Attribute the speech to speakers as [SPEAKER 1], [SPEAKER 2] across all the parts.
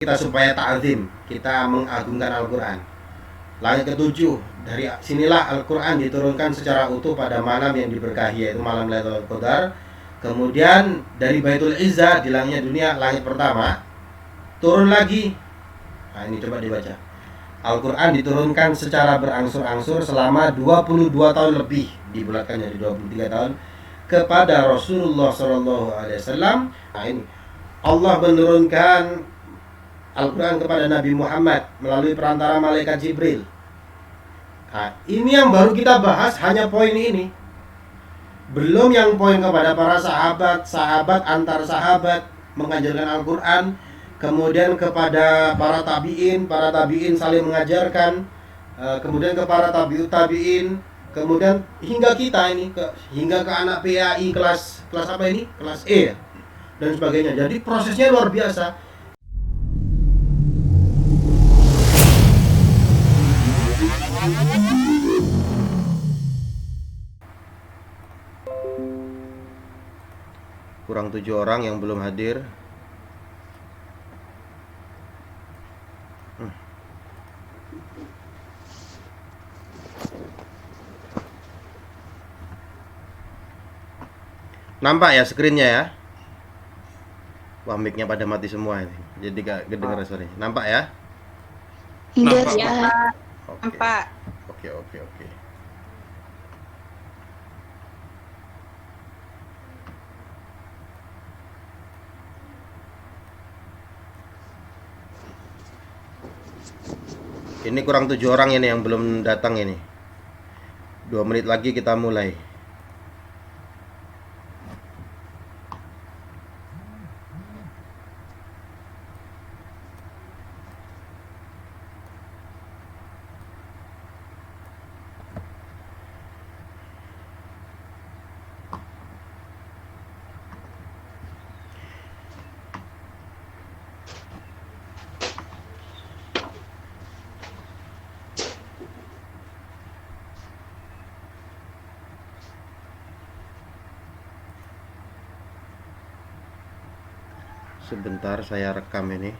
[SPEAKER 1] kita supaya ta'zim, kita mengagungkan Al-Quran. Langit ketujuh, dari sinilah Al-Quran diturunkan secara utuh pada malam yang diberkahi, yaitu malam Lailatul Qadar. Kemudian dari Baitul Izzah di langitnya dunia, langit pertama, turun lagi. Nah ini coba dibaca. Al-Quran diturunkan secara berangsur-angsur selama 22 tahun lebih, dibulatkan jadi 23 tahun, kepada Rasulullah SAW. Nah ini Allah menurunkan Al-Quran kepada Nabi Muhammad melalui perantara malaikat Jibril. Nah, ini yang baru kita bahas, hanya poin ini. Belum yang poin kepada para sahabat, sahabat antar sahabat mengajarkan Al-Quran, kemudian kepada para tabi'in saling mengajarkan, kemudian ke para tabi'in, kemudian hingga kita ini, hingga ke anak PAI kelas apa ini? Kelas E dan sebagainya. Jadi prosesnya luar biasa. Kurang 7 orang yang belum hadir. Nampak ya screennya ya? Wah, mic-nya pada mati semua ini. Jadi gak kedengeran suara. Nampak ya?
[SPEAKER 2] Nampak
[SPEAKER 3] ya.
[SPEAKER 1] Oke.
[SPEAKER 3] Nampak.
[SPEAKER 1] Oke. Ini kurang 7 orang ini yang belum datang ini. 2 menit lagi kita mulai. Sebentar saya rekam ini.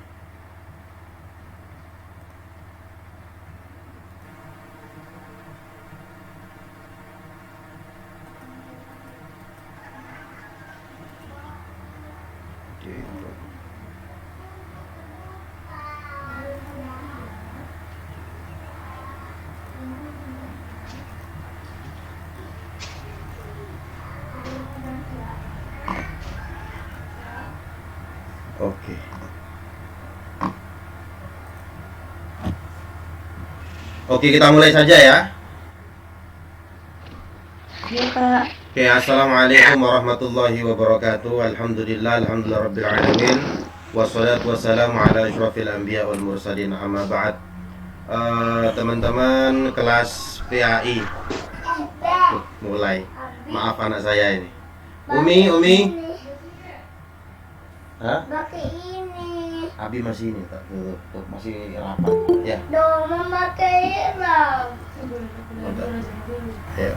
[SPEAKER 1] Oke. Oke, kita mulai saja ya.
[SPEAKER 3] Ya, Pak.
[SPEAKER 1] Oke, assalamualaikum warahmatullahi wabarakatuh. Alhamdulillah rabbil alamin. Wassalatu wassalamu ala asyrafil anbiya wal mursalin, amma ba'd. Teman-teman kelas PAI, mulai. Maaf anak saya ini. Umi. Hah?
[SPEAKER 2] Pakai ini.
[SPEAKER 1] Abi masih ini, tak tuh, masih rapat. Ya.
[SPEAKER 2] Dong, memakai ram.
[SPEAKER 1] Ayo.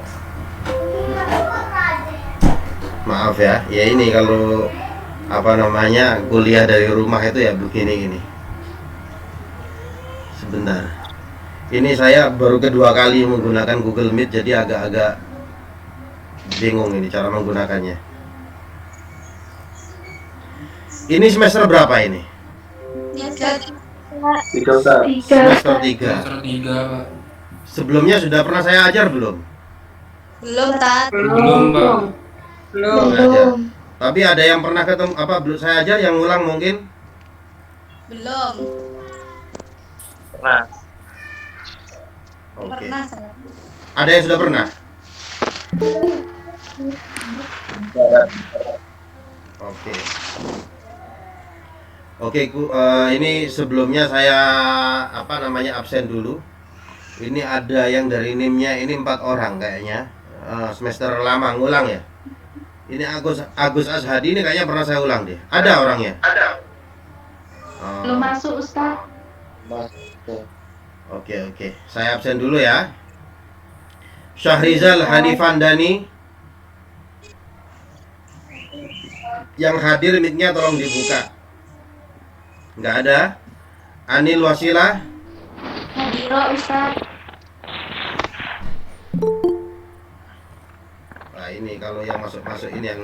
[SPEAKER 1] Maaf ya. Ya ini kalau apa namanya kuliah dari rumah itu ya begini gini. Sebentar. Ini saya baru kedua kali menggunakan Google Meet, jadi agak-agak bingung ini cara menggunakannya. Ini semester berapa ini? Semester 3.
[SPEAKER 4] Semester 3, Pak.
[SPEAKER 1] Sebelumnya sudah pernah saya ajar belum?
[SPEAKER 3] Belum, Tat.
[SPEAKER 4] Belum, Pak.
[SPEAKER 1] Belum ajar. Tapi ada yang pernah ketemu apa belum saya ajar yang ngulang mungkin?
[SPEAKER 3] Belum.
[SPEAKER 4] Pernah.
[SPEAKER 1] Oke.
[SPEAKER 3] Pernah saya.
[SPEAKER 1] Ada yang sudah pernah? Oke. Ini sebelumnya saya apa namanya absen dulu. Ini ada yang dari NIM-nya ini 4 orang kayaknya. Semester lama ngulang ya. Ini Agus Ashadi ini kayaknya pernah saya ulang deh. Ada orangnya? Ada.
[SPEAKER 2] Belum masuk, Ustaz.
[SPEAKER 1] Oke. Saya absen dulu ya. Syahrizal Hanifandani. Yang hadir mic-nya tolong dibuka. Nggak ada? Anil Wasilah.
[SPEAKER 2] Hadiro Ustaz.
[SPEAKER 1] Nah ini kalau yang masuk-masuk ini yang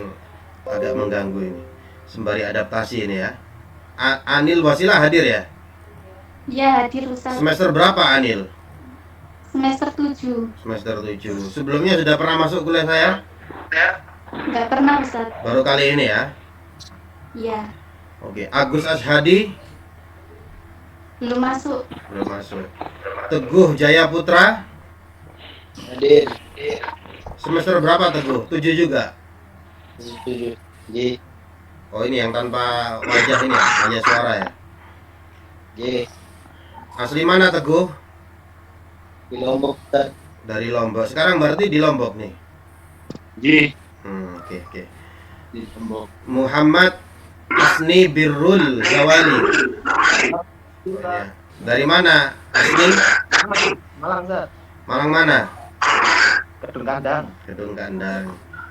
[SPEAKER 1] agak mengganggu ini. Sembari adaptasi ini ya. Anil Wasilah hadir ya?
[SPEAKER 2] Ya, hadir Ustaz.
[SPEAKER 1] Semester berapa Anil?
[SPEAKER 2] Semester 7.
[SPEAKER 1] Semester 7. Sebelumnya sudah pernah masuk kuliah saya?
[SPEAKER 2] Enggak pernah Ustaz.
[SPEAKER 1] Baru kali ini ya?
[SPEAKER 2] Iya,
[SPEAKER 1] Oke, Agus Ashadi
[SPEAKER 2] belum masuk.
[SPEAKER 1] belum masuk. Teguh Jaya Putra
[SPEAKER 5] Hadir.
[SPEAKER 1] semester berapa Teguh? 7 juga.
[SPEAKER 5] 7. J.
[SPEAKER 1] Oh ini yang tanpa wajah ini ya, hanya suara ya.
[SPEAKER 5] J.
[SPEAKER 1] Asli mana Teguh?
[SPEAKER 5] Di Lombok Ustaz.
[SPEAKER 1] Dari Lombok. Sekarang berarti di Lombok nih.
[SPEAKER 5] J.
[SPEAKER 1] Oke.
[SPEAKER 5] Di Lombok.
[SPEAKER 1] Muhammad Isni Birrul Zawali. Ya. Dari mana? Asli?
[SPEAKER 5] Malang Ustaz.
[SPEAKER 1] Malang mana?
[SPEAKER 5] Kedung Kandang.
[SPEAKER 1] Gedung Kandang.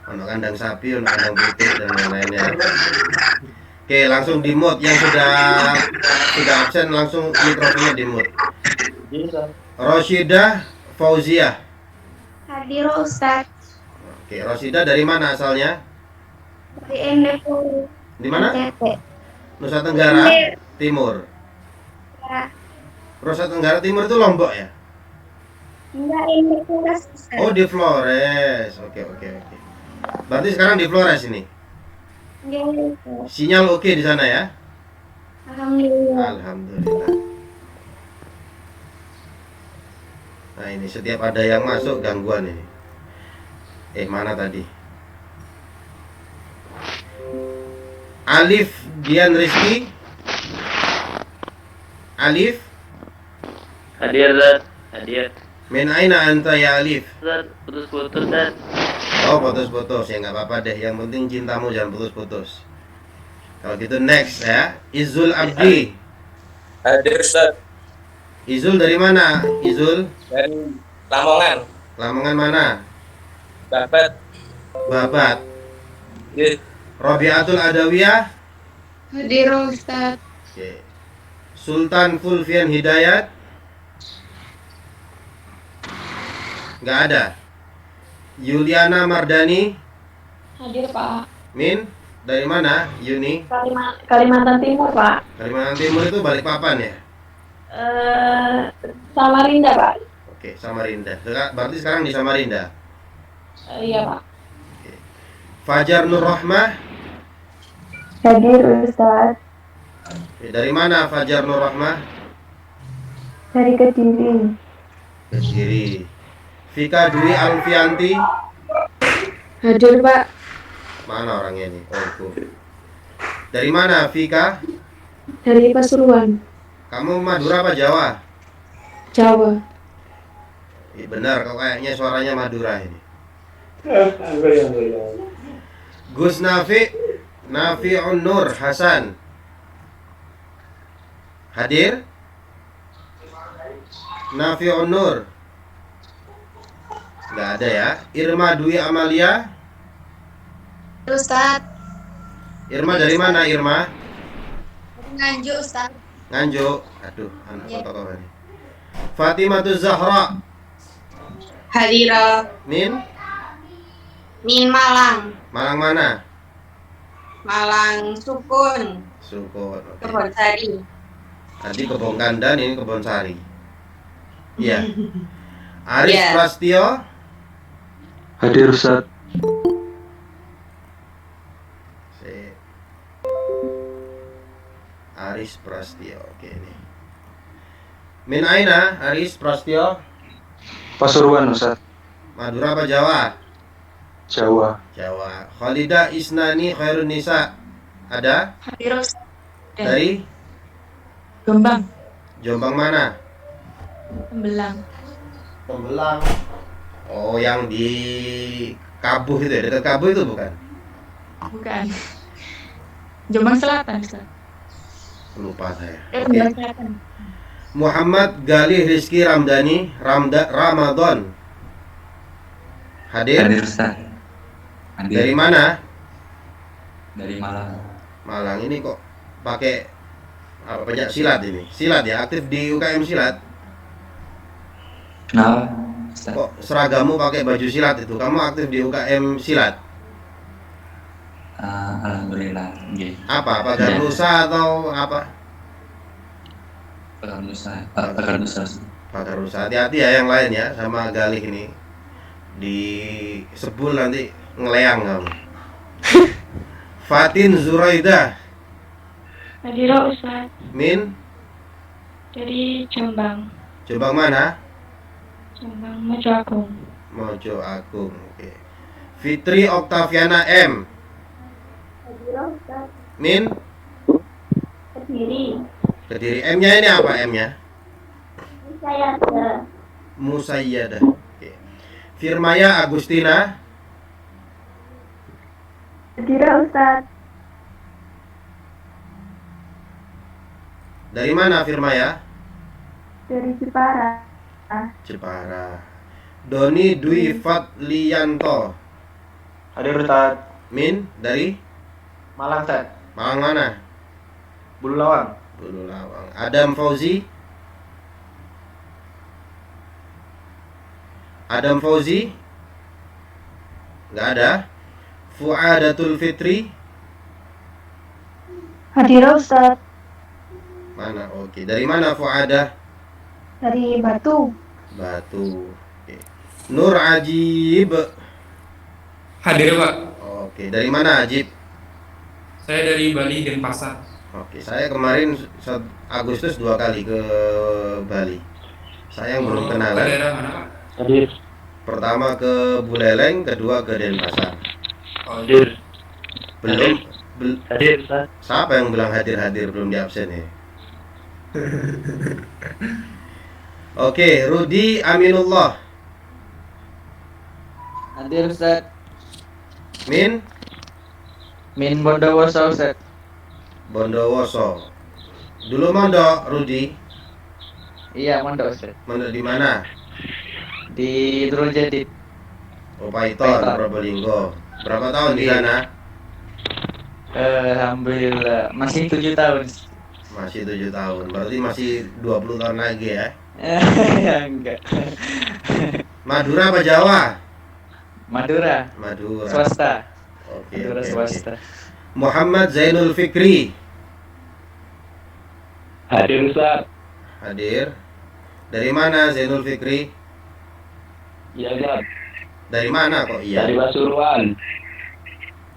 [SPEAKER 1] Ono kandang sapi, ono kandang putih dan lain-lainnya. Oke, langsung di mute yang sudah absen langsung mikrofonnya di mute.
[SPEAKER 5] J Ustaz.
[SPEAKER 1] Roshidah Fauziah.
[SPEAKER 2] Hadiro Ustaz.
[SPEAKER 1] Oke, Roshidah dari mana asalnya?
[SPEAKER 2] Dari Endepo.
[SPEAKER 1] Di mana?
[SPEAKER 2] NTT.
[SPEAKER 1] Nusa Tenggara Timur.
[SPEAKER 2] Ya.
[SPEAKER 1] Nusa Tenggara Timur itu Lombok ya?
[SPEAKER 2] Enggak, Endepo Ustaz.
[SPEAKER 1] Oh, di Flores. Oke. Berarti sekarang di Flores ini.
[SPEAKER 2] Iya,
[SPEAKER 1] Sinyal oke di sana ya?
[SPEAKER 2] Alhamdulillah.
[SPEAKER 1] Alhamdulillah. Nah, ini setiap ada yang masuk gangguan ini. Mana tadi? Alif Dian Rizky. Alif,
[SPEAKER 4] Hadir, Zat. Hadir.
[SPEAKER 1] min aina anta ya Alif?
[SPEAKER 4] Zat, putus-putus, Zat.
[SPEAKER 1] Oh, putus-putus ya nggak apa-apa deh. Yang penting cintamu jangan putus-putus. Kalau gitu next ya. Izul Abdi.
[SPEAKER 6] Hadir Ustaz.
[SPEAKER 1] Izul dari mana? Izul
[SPEAKER 6] Dari Lamongan.
[SPEAKER 1] Lamongan mana?
[SPEAKER 6] Babat.
[SPEAKER 1] Babat.
[SPEAKER 6] J.
[SPEAKER 1] Robiatul Adawiyah.
[SPEAKER 3] Hadiro Ustaz.
[SPEAKER 1] Oke. Sultan Fulvian Hidayat. Nggak ada. Yuliana Mardani.
[SPEAKER 3] Hadir Pak.
[SPEAKER 1] Min dari mana? Yuni.
[SPEAKER 3] Kalimantan Timur Pak.
[SPEAKER 1] Kalimantan Timur itu Balikpapan ya?
[SPEAKER 3] Samarinda Pak.
[SPEAKER 1] Oke, Samarinda. Berarti sekarang di Samarinda.
[SPEAKER 3] Iya Pak.
[SPEAKER 1] Fajar Nur Rahmah.
[SPEAKER 2] Hadir Ustaz.
[SPEAKER 1] Dari mana Fajar Nur Rahmah?
[SPEAKER 2] Dari Kediri.
[SPEAKER 1] Kediri. Vika Dwi Alfianti.
[SPEAKER 3] Hadir Pak.
[SPEAKER 1] Mana orangnya ini? Oh, itu. Dari mana Vika?
[SPEAKER 3] Dari Pasuruan,
[SPEAKER 1] Kamu Madura apa Jawa?
[SPEAKER 3] Jawa.
[SPEAKER 1] Benar, kok kayaknya suaranya Madura ini. Gus Nafi'un Nur Hasan. Hadir? Nafi'un Nur. Nggak ada ya. Irma Dwi Amalia.
[SPEAKER 3] Ustaz.
[SPEAKER 1] Irma dari mana Irma?
[SPEAKER 3] Nganjuk Ustaz.
[SPEAKER 1] Nganjuk. Aduh, anak foto ini. Fatimatuz Zahra.
[SPEAKER 7] Hadira
[SPEAKER 1] Min
[SPEAKER 7] Min Malang,
[SPEAKER 1] Malang mana?
[SPEAKER 7] Malang Sukun,
[SPEAKER 1] Sukun. Oke.
[SPEAKER 7] Kebonsari.
[SPEAKER 1] Tadi Kebon Kandan, ini Kebon Sari. Iya. Aris
[SPEAKER 7] Iya.
[SPEAKER 1] Prastio.
[SPEAKER 5] Hadir Ustaz.
[SPEAKER 1] Si- Aris Prastio. Oke ini. Min aina Aris Prastio?
[SPEAKER 5] Pasuruan Ustaz.
[SPEAKER 1] Madura apa Jawa?
[SPEAKER 5] Jawa.
[SPEAKER 1] Jawa. Khalidah Isnani Khairun Nisa. Ada?
[SPEAKER 3] Hadir Ustaz.
[SPEAKER 1] Dari
[SPEAKER 3] Jombang,
[SPEAKER 1] Jombang mana?
[SPEAKER 3] Tembelang.
[SPEAKER 1] Tembelang. Oh, yang di Kabuh itu ya? Dekat Kabuh itu bukan?
[SPEAKER 3] Bukan. Jombang Selatan Ustaz.
[SPEAKER 1] Lupa saya. Oke.
[SPEAKER 3] Jombang Selatan.
[SPEAKER 1] Muhammad Galih Rizky Ramdhani Ramadan. Hadir?
[SPEAKER 8] Hadir Ustaz. Hadir.
[SPEAKER 1] Dari mana?
[SPEAKER 8] Dari Malang.
[SPEAKER 1] Malang. Ini kok pakai Apa pencak silat ini? Silat ya, aktif di UKM silat.
[SPEAKER 8] Kenapa, Ustaz?
[SPEAKER 1] Kok seragamu pakai baju silat itu? Kamu aktif di UKM silat?
[SPEAKER 8] Alhamdulillah. Nggih.
[SPEAKER 1] Apa? Pagar
[SPEAKER 8] Ya.
[SPEAKER 1] Nusa atau apa?
[SPEAKER 8] Pakar Nusa.
[SPEAKER 1] Pagar Nusa. Hati-hati ya yang lain ya sama Galih ini. Di sebul nanti ngeleang kamu. Fatin Zuraidah
[SPEAKER 2] Hadir Ustaz.
[SPEAKER 1] Min
[SPEAKER 2] Dari Jombang.
[SPEAKER 1] Jombang mana?
[SPEAKER 2] Jombang Mojo Agung.
[SPEAKER 1] Mojo Agung. Oke. Fitri Oktaviana M.
[SPEAKER 2] Hadir Ustaz.
[SPEAKER 1] Min
[SPEAKER 2] Kediri.
[SPEAKER 1] Kediri. M-nya ini apa M-nya?
[SPEAKER 2] Saya ada.
[SPEAKER 1] Musayyadah. Oke. Firmaya Agustina.
[SPEAKER 2] Hadir Ustaz.
[SPEAKER 1] Dari mana Firmaya?
[SPEAKER 2] Dari Jepara.
[SPEAKER 1] Jepara. Doni Dwi Fadlianto.
[SPEAKER 5] Hadir Ustaz.
[SPEAKER 1] Min dari
[SPEAKER 5] Malang Ustaz.
[SPEAKER 1] Malang mana?
[SPEAKER 5] Bulu Lawang.
[SPEAKER 1] Bulu Lawang. Adam Fauzi. Adam Fauzi. Nggak ada. Fuadatul Fitri.
[SPEAKER 2] Hadir Ustaz.
[SPEAKER 1] Mana? Oke. Dari mana Fuada?
[SPEAKER 2] Dari Batu.
[SPEAKER 1] Batu. Oke. Nur Ajib.
[SPEAKER 9] Hadir Pak,
[SPEAKER 1] Oke. Dari mana Ajib?
[SPEAKER 9] saya dari Bali Denpasar.
[SPEAKER 1] Oke. Saya kemarin Agustus 2 kali ke Bali. Saya yang belum
[SPEAKER 9] Ke
[SPEAKER 1] kenalan.
[SPEAKER 9] daerah mana Pak?
[SPEAKER 5] Hadir.
[SPEAKER 1] Pertama ke Buleleng, kedua ke Denpasar.
[SPEAKER 9] Oh,
[SPEAKER 4] Hadir.
[SPEAKER 1] Belum.
[SPEAKER 4] Hadir, Ustaz.
[SPEAKER 1] Siapa yang bilang hadir-hadir belum di absen ya? Oke, Rudi Aminullah.
[SPEAKER 10] Hadir Ustaz.
[SPEAKER 1] Min
[SPEAKER 10] Min Bondowoso Ustaz.
[SPEAKER 1] Bondowoso. Dulu mondok Rudi.
[SPEAKER 10] Iya, mondok Ustaz.
[SPEAKER 1] Mondok di mana?
[SPEAKER 10] Di Nurul Jadid.
[SPEAKER 1] Oh, Paiton,
[SPEAKER 10] Paiton.
[SPEAKER 1] Probolinggo. Berapa tahun di
[SPEAKER 10] Iya.
[SPEAKER 1] sana?
[SPEAKER 10] Alhamdulillah masih 7 tahun.
[SPEAKER 1] Masih 7 tahun. Berarti masih 20 tahun lagi ya.
[SPEAKER 10] Ya enggak.
[SPEAKER 1] Madura apa Jawa?
[SPEAKER 10] Madura.
[SPEAKER 1] Madura.
[SPEAKER 10] Swasta.
[SPEAKER 1] Oke,
[SPEAKER 10] Madura
[SPEAKER 1] oke,
[SPEAKER 10] swasta.
[SPEAKER 1] oke. Muhammad Zainul Fikri.
[SPEAKER 4] Hadir, Ustaz.
[SPEAKER 1] Hadir. Dari mana Zainul Fikri?
[SPEAKER 4] Iya, Ustaz.
[SPEAKER 1] Dari mana kok iya?
[SPEAKER 4] Dari Pasuruan.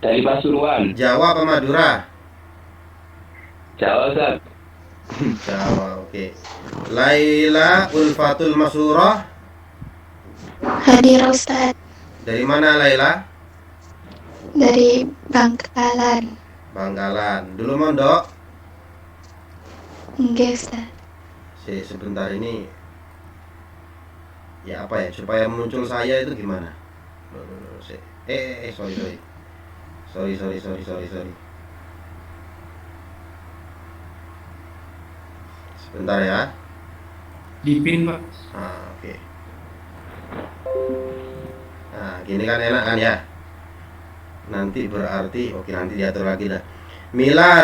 [SPEAKER 4] Dari Pasuruan.
[SPEAKER 1] Jawa apa Madura?
[SPEAKER 4] Jawa, Ustaz.
[SPEAKER 1] Jawa, oke. Laila Ulfatul Masurah.
[SPEAKER 2] Hadir Ustaz.
[SPEAKER 1] Dari mana Laila?
[SPEAKER 2] Dari Bangkalan.
[SPEAKER 1] Bangkalan. Dulu mondok.
[SPEAKER 2] Enggak Ustaz.
[SPEAKER 1] Sebentar ini. Ya apa ya? Supaya muncul saya itu gimana? Sorry. Sorry. Sebentar ya.
[SPEAKER 9] Dipin Pak.
[SPEAKER 1] Oke. Nah, gini kan enak kan ya? Nanti berarti oke, nanti diatur lagi dah. Mila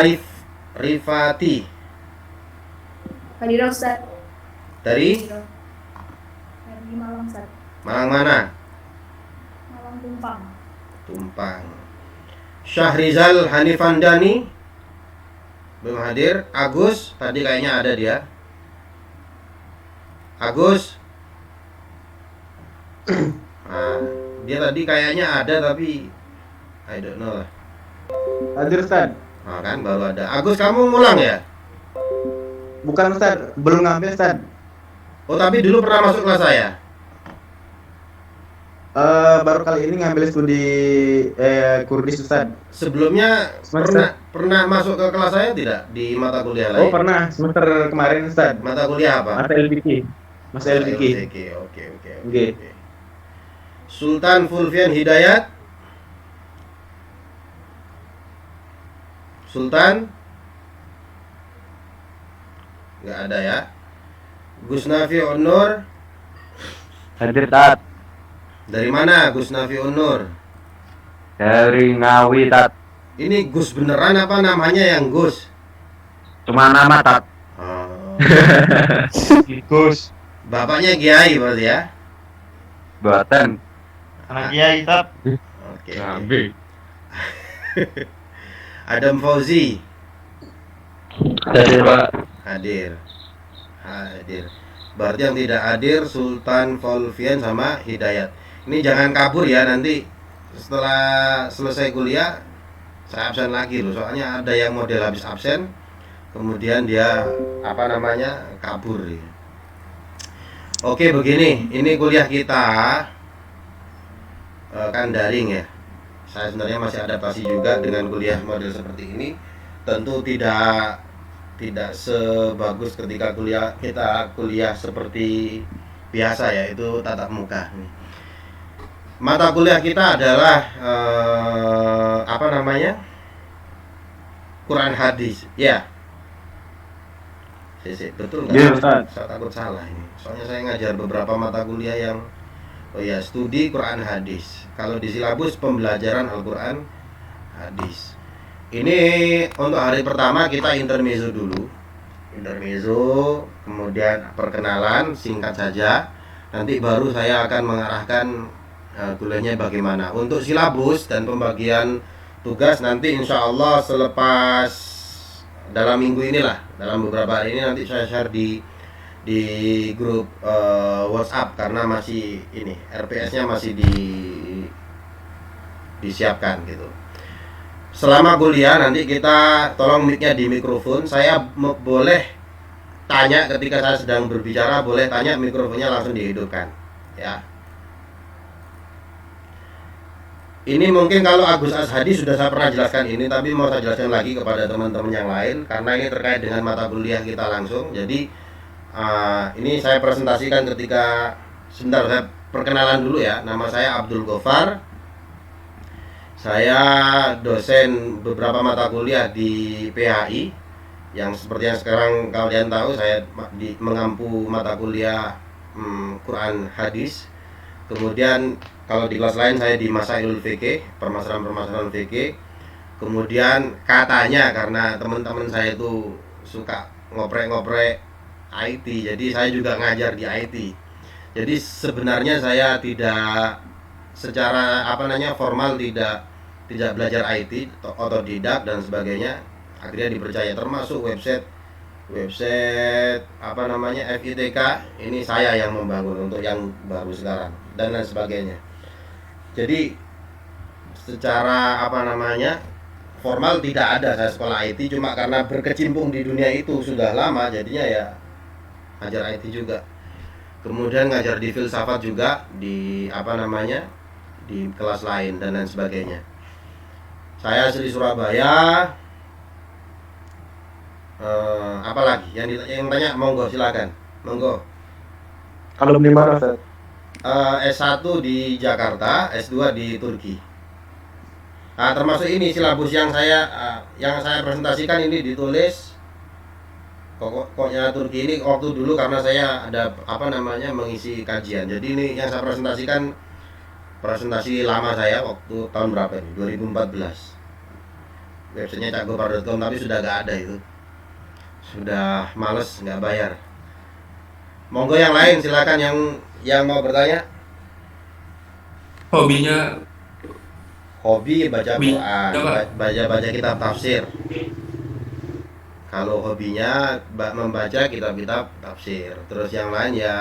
[SPEAKER 1] Rifati.
[SPEAKER 2] Hadir Ustaz.
[SPEAKER 1] Dari
[SPEAKER 2] Dari Malang Ustaz.
[SPEAKER 1] Malang mana?
[SPEAKER 2] Malang Tumpang.
[SPEAKER 1] Tumpang. Syahrizal Hanifandani belum hadir. Agus tadi kayaknya ada dia. Agus. Nah, dia tadi kayaknya ada tapi I don't know lah.
[SPEAKER 5] Hadir Ustaz.
[SPEAKER 1] Nah, kan baru ada. Agus, kamu ngulang ya?
[SPEAKER 5] Bukan Ustaz, belum ngambil Ustaz.
[SPEAKER 1] Oh, tapi dulu pernah masuk kelas saya.
[SPEAKER 5] Baru kali ini ngambil studi Kurdis Ustaz.
[SPEAKER 1] Sebelumnya pernah masuk ke kelas saya tidak di mata kuliah lain?
[SPEAKER 5] Oh, pernah semester kemarin Ustaz.
[SPEAKER 1] Mata kuliah apa?
[SPEAKER 5] Mata LPK. Mas LPK.
[SPEAKER 1] Oke.
[SPEAKER 5] Oke.
[SPEAKER 1] Sultan Fulvian Hidayat. Sultan nggak ada ya. Gus Nafi Onur.
[SPEAKER 4] Hadir, Tat.
[SPEAKER 1] Dari mana Gus Nafi Onur?
[SPEAKER 4] Dari Ngawi, Tat.
[SPEAKER 1] Ini Gus beneran apa namanya yang Gus?
[SPEAKER 4] Cuma nama Tat.
[SPEAKER 1] Oh.
[SPEAKER 5] Gus.
[SPEAKER 1] Bapaknya Kiai berarti ya?
[SPEAKER 4] Buatan.
[SPEAKER 5] Anak Kiai Tat.
[SPEAKER 1] Oke.
[SPEAKER 9] Cabe.
[SPEAKER 1] Adam Fauzi
[SPEAKER 4] Hadir Pak.
[SPEAKER 1] hadir. Berarti yang tidak hadir Sultan Volvian sama Hidayat. Ini jangan kabur ya, nanti setelah selesai kuliah saya absen lagi loh. Soalnya ada yang model habis absen kemudian dia kabur ya. Oke, begini, ini kuliah kita kan daring ya. Saya sebenarnya masih adaptasi juga dengan kuliah model seperti ini. Tentu tidak sebagus ketika kita kuliah seperti biasa ya, itu tatap muka. Mata kuliah kita adalah Quran hadis. Ya. Betul nggak?
[SPEAKER 5] Iya, Ustaz.
[SPEAKER 1] Saya takut salah ini. Soalnya saya ngajar beberapa mata kuliah yang studi Quran hadis. Kalau di silabus pembelajaran Al-Quran hadis. Ini untuk hari pertama kita intermezzo dulu. Intermezzo, kemudian perkenalan singkat saja. Nanti baru saya akan mengarahkan kuliahnya bagaimana. Untuk silabus dan pembagian tugas nanti insya Allah selepas dalam minggu inilah, dalam beberapa hari ini nanti saya share di grup WhatsApp karena masih ini RPS-nya masih disiapkan gitu. Selama kuliah nanti kita tolong mic-nya di mikrofon. Saya boleh tanya ketika saya sedang berbicara, boleh tanya, mikrofonnya langsung dihidupkan ya. Ini mungkin kalau Agus Ashadi sudah saya pernah jelaskan ini, tapi mau saya jelaskan lagi kepada teman-teman yang lain karena ini terkait dengan mata kuliah kita langsung. Jadi ini saya presentasikan ketika sebentar, saya perkenalan dulu ya. Nama saya Abdul Gofar. Saya dosen beberapa mata kuliah di PHI yang seperti yang sekarang kalian tahu, saya mengampu mata kuliah Quran hadis. Kemudian kalau di kelas lain saya di Masailul Fikih, permasalahan-permasalahan fikih. Kemudian katanya karena teman-teman saya itu suka ngoprek-ngoprek IT, jadi saya juga ngajar di IT. Jadi sebenarnya saya tidak secara formal tidak belajar IT, otodidak dan sebagainya. Akhirnya dipercaya, termasuk website FITK ini saya yang membangun untuk yang baru sekarang dan lain sebagainya. Jadi secara formal tidak ada saya sekolah IT, cuma karena berkecimpung di dunia itu sudah lama jadinya ya ngajar IT juga. Kemudian ngajar di filsafat juga di di kelas lain dan lain sebagainya. Saya asli Surabaya. Apalagi yang tanya, monggo silakan, monggo.
[SPEAKER 5] Alumni mana, Ustaz?
[SPEAKER 1] S1 di Jakarta, S2 di Turki. Nah, termasuk ini silabus yang saya presentasikan ini ditulis pokoknya Turki ini waktu dulu karena saya ada mengisi kajian. Jadi ini yang saya presentasikan presentasi lama saya waktu tahun berapa ini? 2014. Websitenya cakgopar.com tapi sudah gak ada itu. Sudah males, nggak bayar. Monggo yang lain silakan yang mau bertanya. Hobi baca Quran, baca kitab tafsir. Kalau hobinya membaca kitab-kitab tafsir. Terus yang lain ya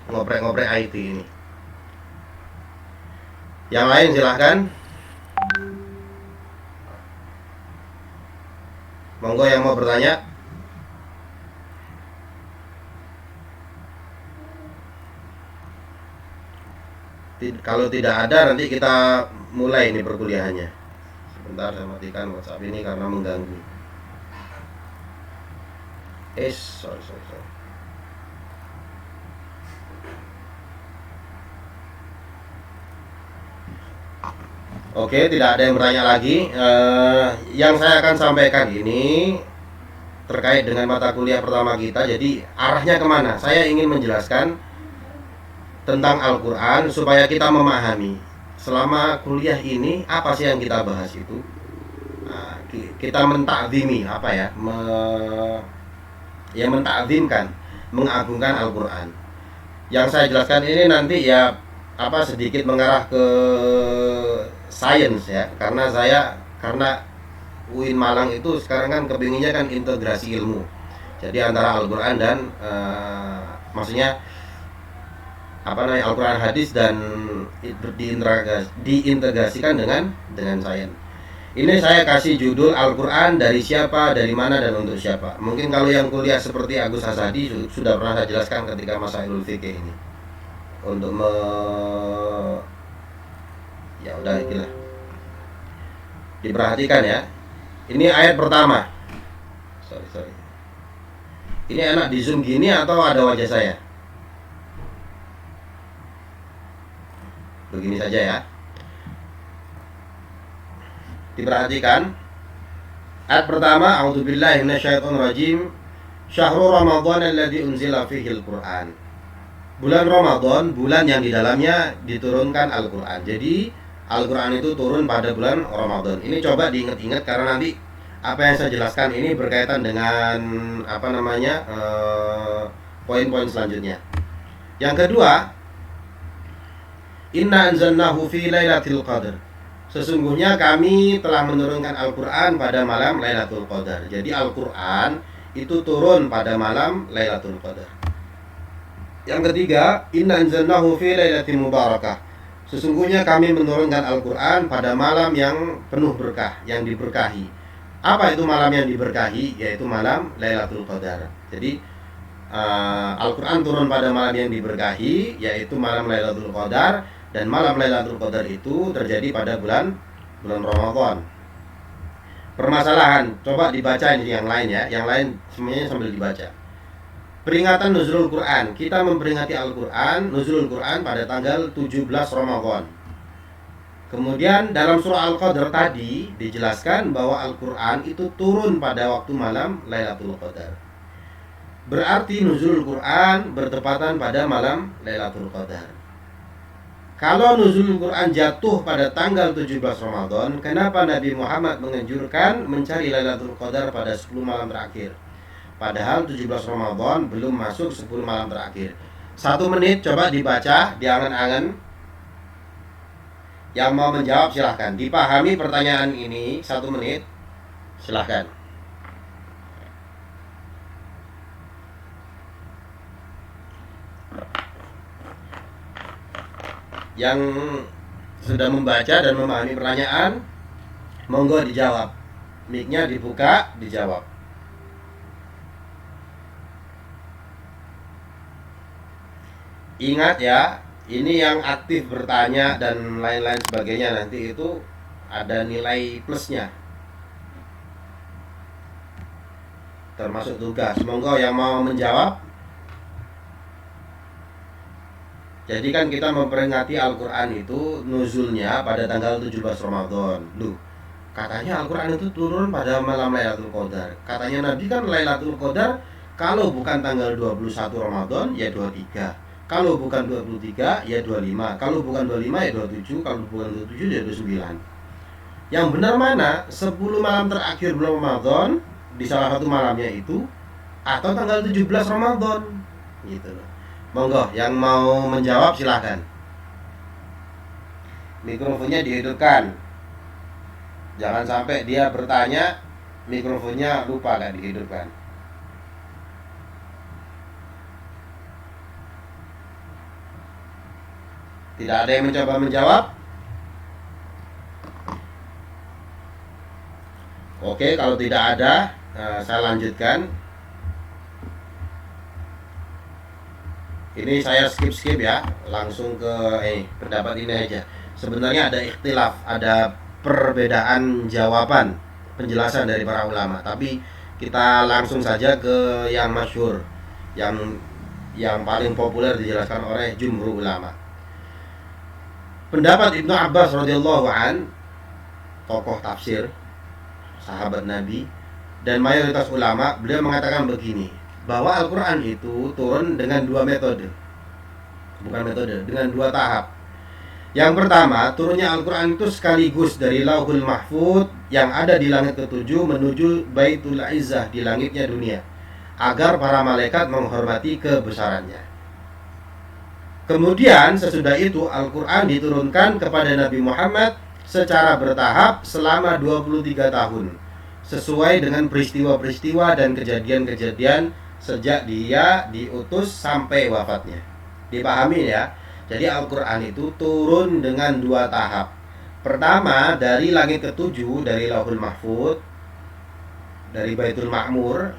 [SPEAKER 1] ngoprek-ngoprek IT ini. Yang lain silahkan. Monggo yang mau bertanya. Kalau tidak ada nanti kita mulai ini perkuliahannya. Sebentar saya matikan WhatsApp ini karena mengganggu. Sorry. Oke, tidak ada yang bertanya lagi. Yang saya akan sampaikan ini terkait dengan mata kuliah pertama kita. Jadi arahnya kemana? Saya ingin menjelaskan tentang Al-Quran supaya kita memahami selama kuliah ini apa sih yang kita bahas itu. Nah, kita mentakzimi apa ya, mentakzimkan, mengagungkan Al-Quran. Yang saya jelaskan ini nanti ya sedikit mengarah ke sains ya, karena UIN Malang itu sekarang kan kepinginnya kan integrasi ilmu. Jadi antara Al-Quran dan maksudnya Al-Quran hadis dan diintegrasikan dengan sains. Ini saya kasih judul Al-Quran dari siapa, dari mana, dan untuk siapa. Mungkin kalau yang kuliah seperti Agus Hasadi sudah pernah saya jelaskan ketika Masailul Fiqih ini. Untuk ya udah itulah. Diperhatikan ya. Ini ayat pertama. Sorry. Ini enak di zoom gini atau ada wajah saya? Begini saja ya. Diperhatikan. Ayat pertama, a'udzubillahi minasyaitonirrajim. Syahrul Ramadan alladzi unzila fihil Qur'an. Bulan Ramadan, bulan yang di dalamnya diturunkan Al-Qur'an. Jadi Al-Qur'an itu turun pada bulan Ramadan. Ini coba diingat-ingat karena nanti apa yang saya jelaskan ini berkaitan dengan poin-poin selanjutnya. Yang kedua, inna anzalnahu fi lailatul qadar. Sesungguhnya kami telah menurunkan Al-Quran pada malam Lailatul Qadar. Jadi Al-Quran itu turun pada malam Lailatul Qadar. Yang ketiga, inna anzalnahu fi lailatin mubarakah. Sesungguhnya kami menurunkan Al-Quran pada malam yang penuh berkah, yang diberkahi. Apa itu malam yang diberkahi? Yaitu malam Lailatul Qadar. Jadi Al-Quran turun pada malam yang diberkahi, yaitu malam Lailatul Qadar. Dan malam Lailatul Qadar itu terjadi pada bulan Ramadan. Permasalahan, coba dibaca ini yang lain ya. Yang lain semuanya sambil dibaca. Peringatan Nuzulul Quran. Kita memperingati Al-Quran, Nuzulul Quran pada tanggal 17 Ramadan. Kemudian dalam surah Al-Qadar tadi dijelaskan bahwa Al-Quran itu turun pada waktu malam Lailatul Qadar. Berarti Nuzulul Quran bertepatan pada malam Lailatul Qadar. Kalau Nuzulul Quran jatuh pada tanggal 17 Ramadan, kenapa Nabi Muhammad menganjurkan mencari Lailatul Qadar pada 10 malam terakhir? Padahal 17 Ramadan belum masuk 10 malam terakhir. 1 menit coba dibaca, diangan-angan. Yang mau menjawab silahkan. Dipahami pertanyaan ini 1 menit, silahkan. Yang sudah membaca dan memahami pertanyaan, monggo dijawab. Mic-nya dibuka, dijawab. Ingat ya, ini yang aktif bertanya dan lain-lain sebagainya nanti itu ada nilai plusnya. Termasuk tugas. Monggo yang mau menjawab. Jadi kan kita memperingati Al-Quran itu nuzulnya pada tanggal 17 Ramadan. Loh, katanya Al-Quran itu turun pada malam Lailatul Qadar. Katanya Nabi kan Lailatul Qadar kalau bukan tanggal 21 Ramadan ya 23. Kalau bukan 23 ya 25. Kalau bukan 25 ya 27. Kalau bukan 27 ya 29. Yang benar mana? 10 malam terakhir bulan Ramadan di salah satu malamnya itu, atau tanggal 17 Ramadan gitu loh. Monggo, yang mau menjawab silahkan. Mikrofonnya dihidupkan. Jangan sampai dia bertanya, mikrofonnya lupa gak dihidupkan. Tidak ada yang mencoba menjawab? Oke, kalau tidak ada, saya lanjutkan. Ini saya skip ya, langsung ke pendapat ini aja. Sebenarnya ada ikhtilaf, ada perbedaan jawaban, penjelasan dari para ulama. Tapi kita langsung saja ke yang masyhur, yang paling populer dijelaskan oleh jumhur ulama. Pendapat Ibnu Abbas radhiyallahu an, tokoh tafsir, sahabat Nabi, dan mayoritas ulama, beliau mengatakan begini, bahwa Al-Quran itu turun dengan 2 metode. Bukan metode, dengan 2 tahap. Yang pertama, turunnya Al-Quran itu sekaligus dari Lauhul Mahfud yang ada di langit ketujuh menuju Baitul Izzah di langitnya dunia, agar para malaikat menghormati kebesarannya. Kemudian sesudah itu Al-Quran diturunkan kepada Nabi Muhammad secara bertahap selama 23 tahun, sesuai dengan peristiwa-peristiwa dan kejadian-kejadian sejak dia diutus sampai wafatnya. Dipahami ya? Jadi Al-Quran itu turun dengan 2 tahap. Pertama dari langit ketujuh, dari Lauhul Mahfud, dari Baitul Ma'mur.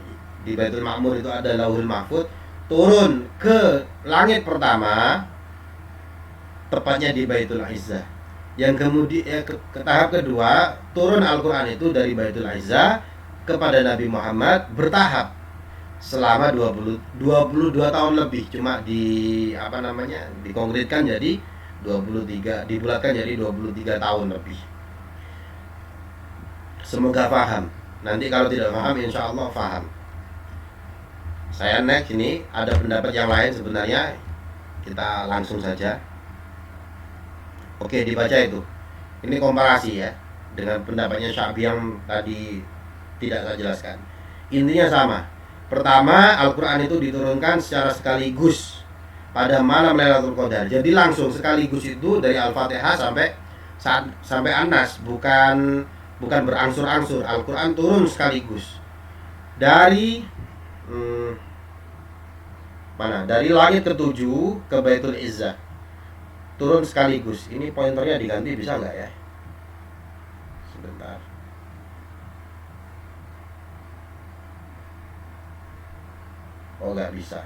[SPEAKER 1] Di Baitul Ma'mur itu ada Lauhul Mahfud. Turun ke langit pertama, tepatnya di Baitul Izzah. Yang kemudian ke tahap kedua, turun Al-Quran itu dari Baitul Izzah kepada Nabi Muhammad bertahap selama 22 tahun lebih, cuma dikonkretkan jadi 23, dibulatkan jadi 23 tahun lebih. Semoga paham. Nanti kalau tidak paham insya Allah paham. Saya next, ini ada pendapat yang lain sebenarnya, kita langsung saja. Oke, dibaca itu. Ini komparasi ya dengan pendapatnya Syafi'i yang tadi tidak saya jelaskan. Intinya sama. Pertama, Al-Quran itu diturunkan secara sekaligus pada malam Lailatul Qadar. Jadi langsung sekaligus itu dari Al-Fatihah sampai An-Nas, bukan berangsur-angsur. Al-Quran turun sekaligus dari dari langit ketujuh ke Baitul Izzah, turun sekaligus. Ini pointernya diganti, bisa nggak ya? Sebentar. Oh, nggak bisa.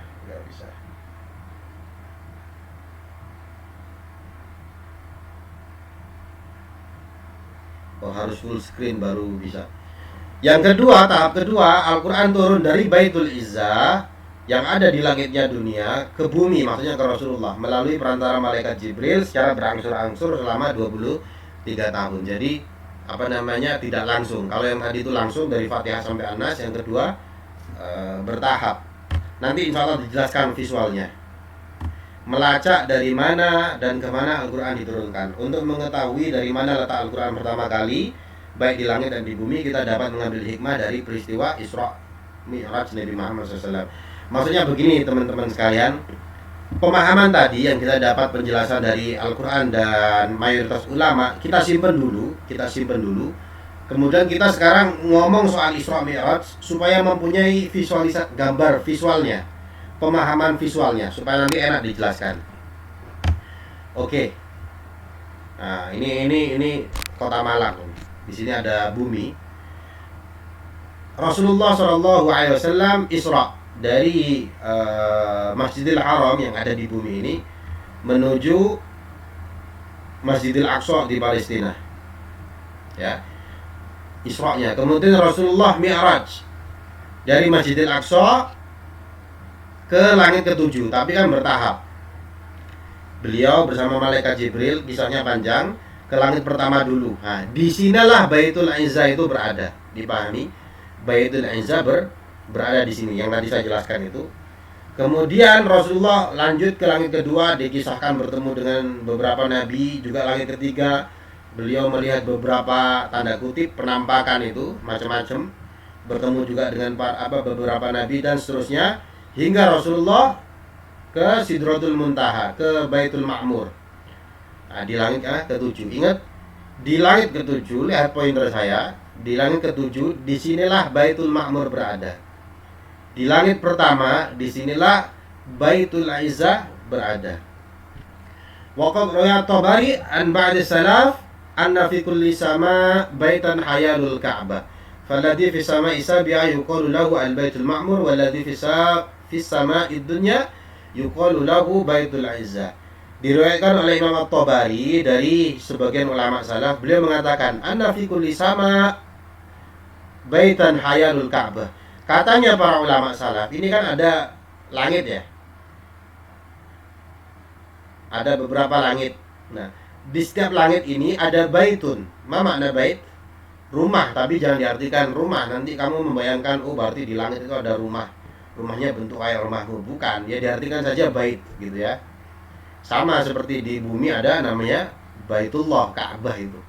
[SPEAKER 1] Oh, harus full screen baru bisa. Yang kedua, tahap kedua, Al-Quran turun dari Baitul Izzah yang ada di langitnya dunia ke bumi, maksudnya ke Rasulullah, melalui perantara malaikat Jibril secara berangsur-angsur selama 23 tahun. Jadi tidak langsung. Kalau yang tadi itu langsung dari Fatihah sampai An-Nas, yang kedua bertahap. Nanti insya Allah dijelaskan visualnya. Melacak dari mana dan kemana Al-Quran diturunkan. Untuk mengetahui dari mana letak Al-Quran pertama kali, baik di langit dan di bumi, kita dapat mengambil hikmah dari peristiwa Isra Mi'raj Nabi Muhammad SAW. Maksudnya begini teman-teman sekalian, pemahaman tadi yang kita dapat penjelasan dari Al-Quran dan mayoritas ulama, kita simpen dulu. Kemudian kita sekarang ngomong soal Isra Mi'raj supaya mempunyai visualisasi, gambar visualnya, pemahaman visualnya, supaya nanti enak dijelaskan. Oke. Nah, ini kota Malang. Di sini ada bumi. Rasulullah SAW Isra dari Masjidil Haram yang ada di bumi ini menuju Masjidil Aqsa di Palestina. Ya. Isra'nya. Kemudian Rasulullah Mi'raj dari Masjidil Aqsa ke langit ketujuh, tapi kan bertahap. Beliau bersama malaikat Jibril, kisahnya panjang, ke langit pertama dulu. Nah, disinilah Baitul Izzah itu berada. Dipahami? Baitul Izzah berada di sini, yang tadi saya jelaskan itu. Kemudian Rasulullah lanjut ke langit kedua, dikisahkan bertemu dengan beberapa nabi. Juga langit ketiga, beliau melihat beberapa tanda kutip penampakan itu macam-macam, bertemu juga dengan beberapa nabi dan seterusnya, hingga Rasulullah ke Sidratul Muntaha, ke Baitul Ma'mur. Nah, di langit ketujuh. Ingat, di langit ketujuh, lihat pointer saya, di langit ketujuh, disinilah Baitul Ma'mur berada. Di langit pertama, disinilah Baitul Izzah berada. Waqad riwayat Tabari an ba'd salaf anna fi kulli sama baitan hayalul Ka'bah. Falladhi fi sama'i sabi'a yuqalu lahu al-Baitul Ma'mur walladhi fi sama'i dunya yuqalu lahu Baitul Izzah. Diriwayatkan oleh Imam At-Tabari dari sebagian ulama salaf, beliau mengatakan anna fi kulli sama baitan hayalul Ka'bah. Katanya para ulama salaf, ini kan ada langit ya. Ada beberapa langit. Nah, di setiap langit ini ada baitun. Ma makna bait? Rumah, tapi jangan diartikan rumah. Nanti kamu membayangkan, oh berarti di langit itu ada rumah. Rumahnya bentuk kayak rumahmu. Bukan, ya diartikan saja bait gitu ya. Sama seperti di bumi ada namanya Baitullah, Ka'bah itu.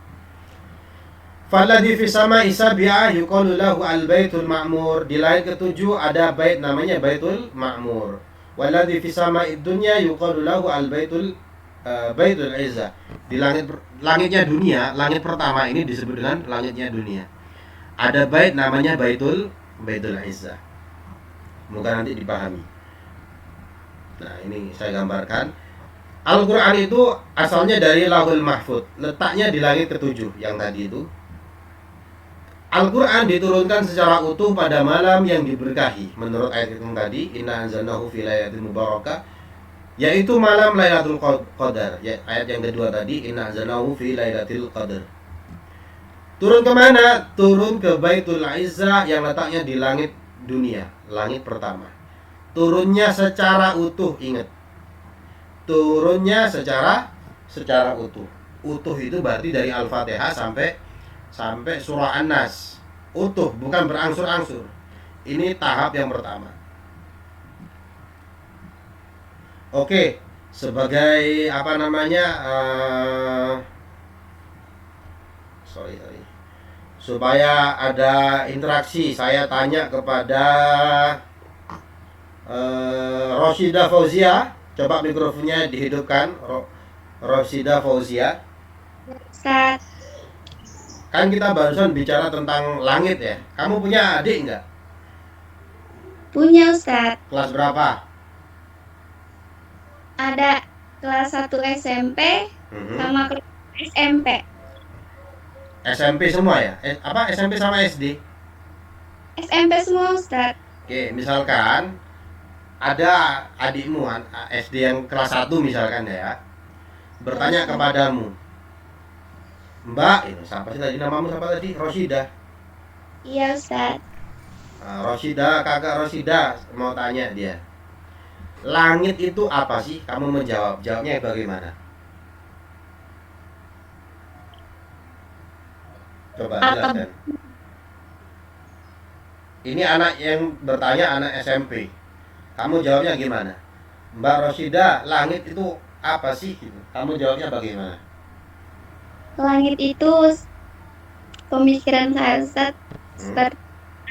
[SPEAKER 1] Falladhi fis sama'i sab'a yuqalu lahu al-baitul ma'mur. Di langit ketujuh ada bait namanya Baitul Ma'mur. Walladhi fis sama'i dunya yuqalu lahu al-baitul Baitul Izzah. Di langitnya dunia, langit pertama ini disebut dengan langitnya dunia. Ada bait namanya Baitul Izzah. Semoga nanti dipahami. Nah, ini saya gambarkan. Al-Qur'an itu asalnya dari Lauhul Mahfuz, letaknya di langit ketujuh yang tadi itu. Al-Quran diturunkan secara utuh pada malam yang diberkahi. Menurut ayat itu tadi, inna anzalnahu fi lailatin mubarakah, yaitu malam Lailatul Qadar. Ya, ayat yang kedua tadi, inna anzalnahu fi lailatul qadar. Turun kemana? Turun ke Baitul Izzah yang letaknya di langit dunia, langit pertama. Turunnya secara utuh, ingat. Turunnya secara utuh. Utuh itu berarti dari Al-Fatihah sampai surah An-Nas. Utuh, bukan berangsur-angsur. Ini tahap yang pertama. Oke, sebagai apa namanya? Sorry. Supaya ada interaksi, saya tanya kepada Rosida Fauzia. Coba mikrofonnya dihidupkan, Rosida Fauzia.
[SPEAKER 2] Ustaz,
[SPEAKER 1] Kan kita barusan bicara tentang langit ya. Kamu punya adik nggak?
[SPEAKER 2] punya Ustaz.
[SPEAKER 1] Kelas berapa?
[SPEAKER 2] Ada kelas 1 SMP sama kelas SMP.
[SPEAKER 1] SMP semua ya? SMP sama SD?
[SPEAKER 2] SMP semua Ustaz.
[SPEAKER 1] Oke, misalkan ada adikmu SD yang kelas 1 misalkan ya, bertanya kepadamu, Mbak, ini siapa sih tadi namamu, siapa tadi? Rosida.
[SPEAKER 2] Iya Ustaz.
[SPEAKER 1] Rosida, kakak Rosida mau tanya dia, langit itu apa sih? Kamu menjawab, jawabnya bagaimana? Coba jelaskan. Ini anak yang bertanya, anak SMP. Kamu jawabnya gimana? Mbak Rosida, langit itu apa sih? Kamu jawabnya bagaimana?
[SPEAKER 2] Langit itu pemikiran saya Ustaz seperti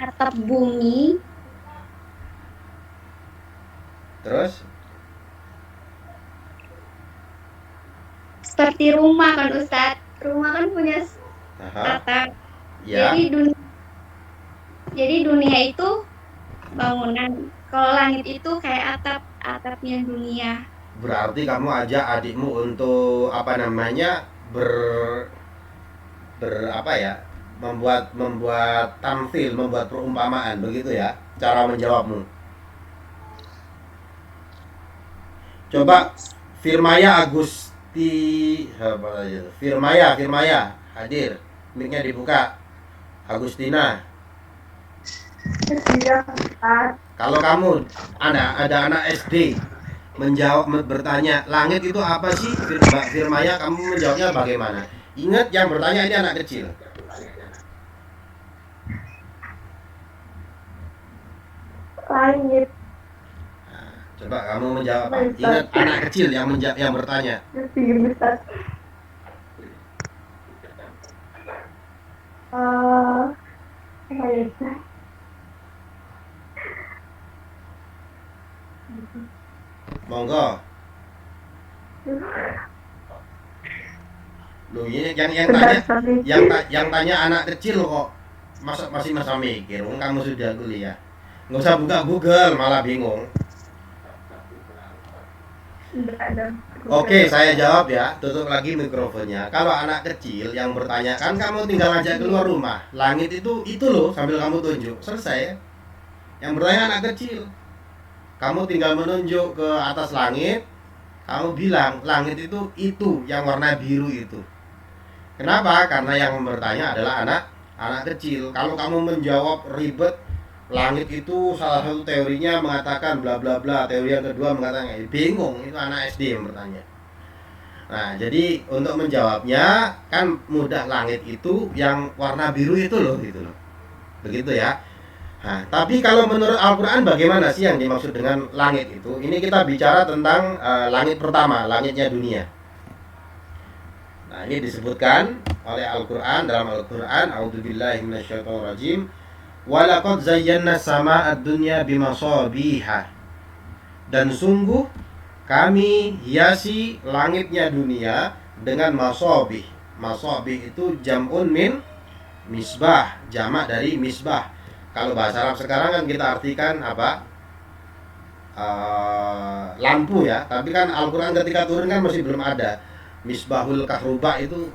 [SPEAKER 2] atap bumi.
[SPEAKER 1] Terus?
[SPEAKER 2] Seperti rumah kan Ustaz. Rumah kan punya atap.
[SPEAKER 1] Ya.
[SPEAKER 2] Jadi dunia itu bangunan. Kalau langit itu kayak atapnya dunia.
[SPEAKER 1] Berarti kamu ajak adikmu untuk apa namanya membuat tamthil, membuat perumpamaan, begitu ya cara menjawabmu. Coba Firmaya Agusti, Firmaya hadir, mic-nya dibuka. Agustina. Kalau kamu ada anak SD bertanya, langit itu apa sih? Mbak Firmaya, kamu menjawabnya bagaimana? Ingat, yang bertanya ini anak kecil.
[SPEAKER 2] Langit.
[SPEAKER 1] Nah, coba kamu menjawab apa? Ingat, anak kecil yang bertanya. Monggo. Loh, ini yang tanya anak kecil kok masih masa mikir. Kamu sudah kuliah. Nggak usah buka Google, malah bingung. Oke, saya jawab ya. Tutup lagi mikrofonnya. Kalau anak kecil yang bertanya, kan kamu tinggal ajak keluar rumah. Langit itu loh, sambil kamu tunjuk. Selesai. Yang bertanya anak kecil. Kamu tinggal menunjuk ke atas langit. Kamu bilang, langit itu yang warna biru itu. Kenapa? Karena yang bertanya adalah anak kecil. Kalau kamu menjawab ribet, langit itu salah satu teorinya mengatakan bla bla bla, teori yang kedua mengatakan, bingung, itu anak SD yang bertanya. Nah, jadi untuk menjawabnya kan mudah, langit itu yang warna biru itu loh, gitu loh. Begitu ya. Nah, tapi kalau menurut Al-Quran bagaimana sih yang dimaksud dengan langit itu? Ini kita bicara tentang langit pertama, langitnya dunia. Nah, ini disebutkan oleh Al-Quran dalam Al-Quran, A'udzubillahi minasyaitonirrajim. Walaqad zayyana sama'ad dunya bimasabiha. Dan sungguh kami hiasi langitnya dunia dengan masabih. Masabih itu jam'un min misbah, jamak dari misbah. Kalau bahasa Arab sekarang kan kita artikan apa? Lampu ya. Tapi kan Al-Quran ketika turun kan masih belum ada. Misbahul kahruba itu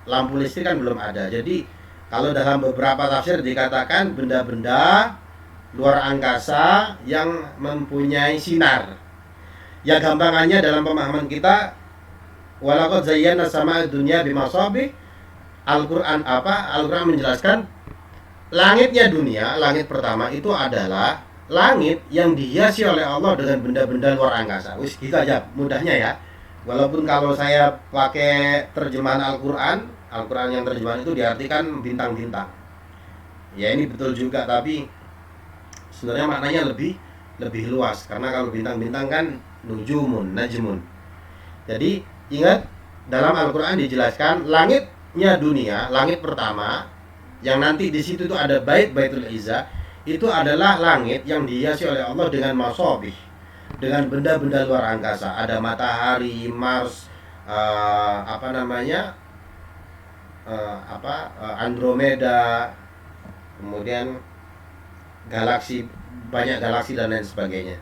[SPEAKER 1] lampu listrik kan belum ada. Jadi kalau dalam beberapa tafsir dikatakan benda-benda luar angkasa yang mempunyai sinar. Ya gampangannya dalam pemahaman kita, walaqad zayyana sama'ad dunya bimasabih. Al-Quran apa? Al-Quran menjelaskan langitnya dunia, langit pertama itu adalah langit yang dihiasi oleh Allah dengan benda-benda luar angkasa. Wis gitu aja mudahnya ya. Walaupun kalau saya pakai terjemahan Al-Quran yang terjemahan itu diartikan bintang-bintang. Ya ini betul juga, tapi sebenarnya maknanya lebih luas, karena kalau bintang-bintang kan nujumun, najmun. Jadi ingat dalam Al-Quran dijelaskan langitnya dunia, langit pertama yang nanti di situ itu ada Baitul Izzah, itu adalah langit yang dihiasi oleh Allah dengan masabih, dengan benda-benda luar angkasa. Ada matahari, Mars, Andromeda, kemudian galaksi, banyak galaksi dan lain sebagainya.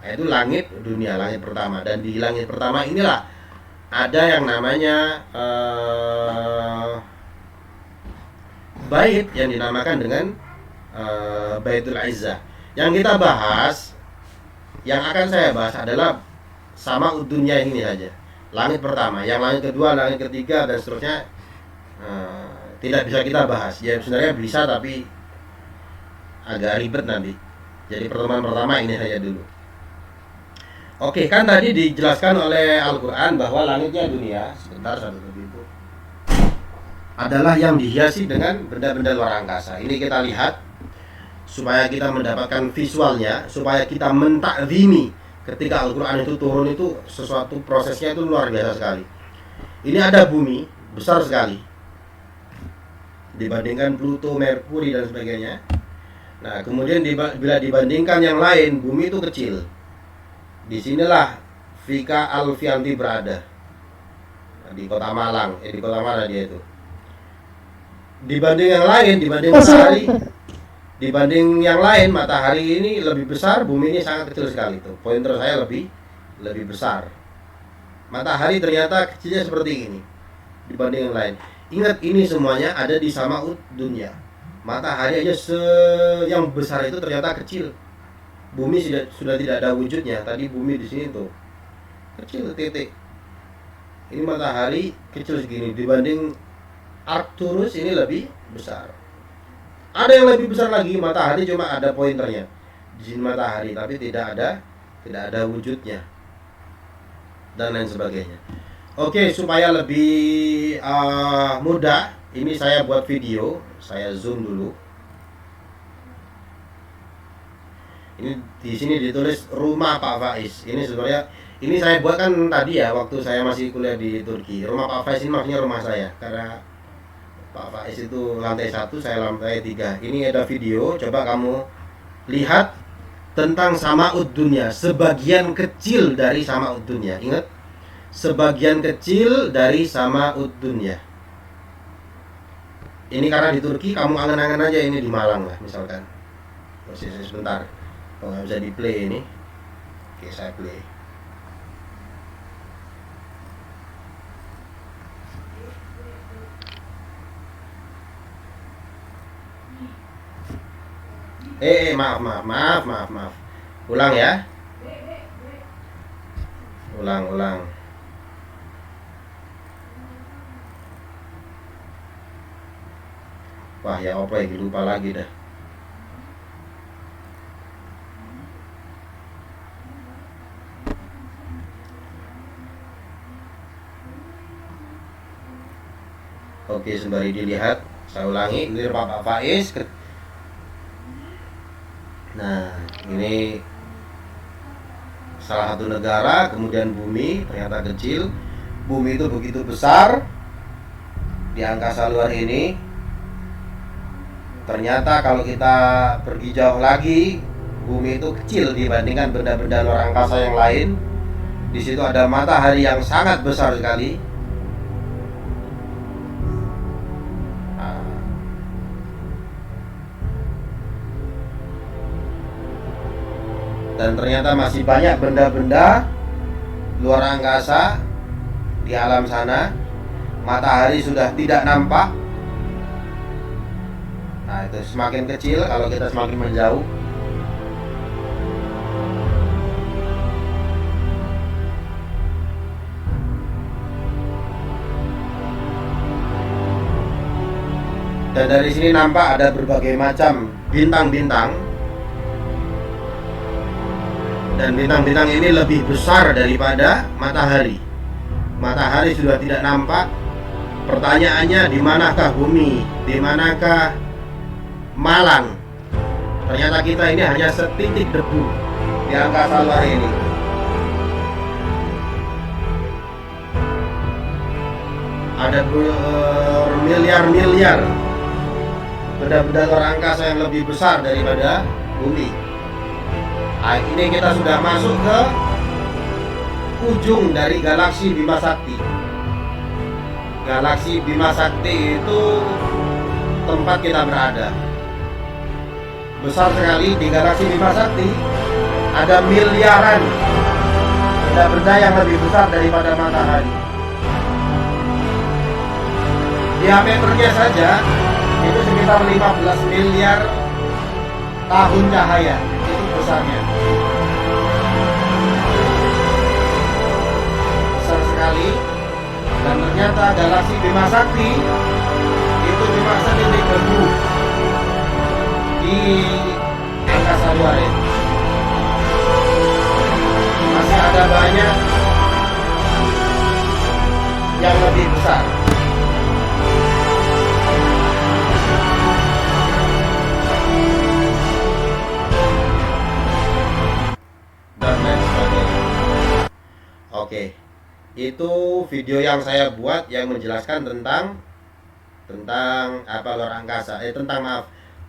[SPEAKER 1] Nah, itu langit dunia, langit pertama. Dan di langit pertama inilah ada yang namanya bait yang dinamakan dengan Baitul Izzah. Yang kita bahas, yang akan saya bahas adalah sama dunia ini saja. Langit pertama, yang langit kedua, langit ketiga dan seterusnya tidak bisa kita bahas. Ya sebenarnya bisa, tapi agak ribet nanti. Jadi pertemuan pertama ini saja dulu. Oke, kan tadi dijelaskan oleh Al-Quran bahwa langitnya dunia, sebentar satu itu adalah yang dihiasi dengan benda-benda luar angkasa. Ini kita lihat supaya kita mendapatkan visualnya, supaya kita mentakzimi ketika Al-Quran itu turun, itu sesuatu prosesnya itu luar biasa sekali. Ini ada bumi besar sekali dibandingkan Pluto, Merkuri dan sebagainya. Nah, kemudian bila dibandingkan yang lain, bumi itu kecil. Disinilah Vika Alfianti berada, di Kota Malang. Di Kota mana dia itu? Dibanding yang lain, dibanding yang lain, matahari ini lebih besar, bumi ini sangat kecil sekali. Tuh pointer saya lebih besar. Matahari ternyata kecilnya seperti ini dibanding yang lain. Ingat, ini semuanya ada di Sama'ud Dunya. Matahari aja yang besar itu ternyata kecil. Bumi sudah tidak ada wujudnya. Tadi bumi di sini tuh kecil titik. Ini matahari kecil segini dibanding Arcturus ini lebih besar. Ada yang lebih besar lagi, matahari cuma ada pointernya di sini matahari, tapi tidak ada wujudnya dan lain sebagainya. Oke, supaya lebih mudah, ini saya buat video, saya zoom dulu. Ini di sini ditulis rumah Pak Faiz. Ini sebenarnya ini saya buat kan tadi ya waktu saya masih kuliah di Turki. Rumah Pak Faiz ini maksudnya rumah saya, karena Pak Faiz itu lantai 1, saya lantai 3. Ini ada video, coba kamu lihat tentang Sama'ud Dunya, sebagian kecil dari Sama'ud Dunya. Ingat, sebagian kecil dari Sama'ud Dunya. Ini karena di Turki, kamu angan-angan aja ini di Malang lah misalkan. Masih sebentar, kalau nggak bisa di play ini. Oke, saya play. Maaf. Ulang ya. Ulang. Wah, ya apa ya, lupa lagi dah. Oke, sembari dilihat, saya ulangi. Ini Pak Faiz. Nah, ini salah satu negara, kemudian bumi ternyata kecil. Bumi itu begitu besar di angkasa luar ini. Ternyata kalau kita pergi jauh lagi, bumi itu kecil dibandingkan benda-benda luar angkasa yang lain. Di situ ada matahari yang sangat besar sekali. Dan ternyata masih banyak benda-benda luar angkasa di alam sana. Matahari sudah tidak nampak. Nah, itu semakin kecil kalau kita semakin menjauh. Dan dari sini nampak ada berbagai macam bintang-bintang. Dan bintang-bintang ini lebih besar daripada matahari. Matahari sudah tidak nampak. Pertanyaannya, di manakah bumi? Di manakah Malang? Ternyata kita ini hanya setitik debu di angkasa luar ini. Ada bermiliar-miliar benda-benda luar angkasa yang lebih besar daripada bumi. Nah, ini kita sudah masuk ke ujung dari galaksi Bima Sakti. Galaksi Bima Sakti itu tempat kita berada. Besar sekali. Di galaksi Bima Sakti ada miliaran benda-benda yang lebih besar daripada matahari. Diameternya saja itu sekitar 15 miliar tahun cahaya. Itu besarnya. Besar sekali. Dan ternyata galaksi Bima Sakti itu cuma setitik debu di angkasa luar ini. Masih ada banyak yang lebih besar. Dan lain sebagainya. Oke. Itu video yang saya buat yang menjelaskan tentang apa luar angkasa,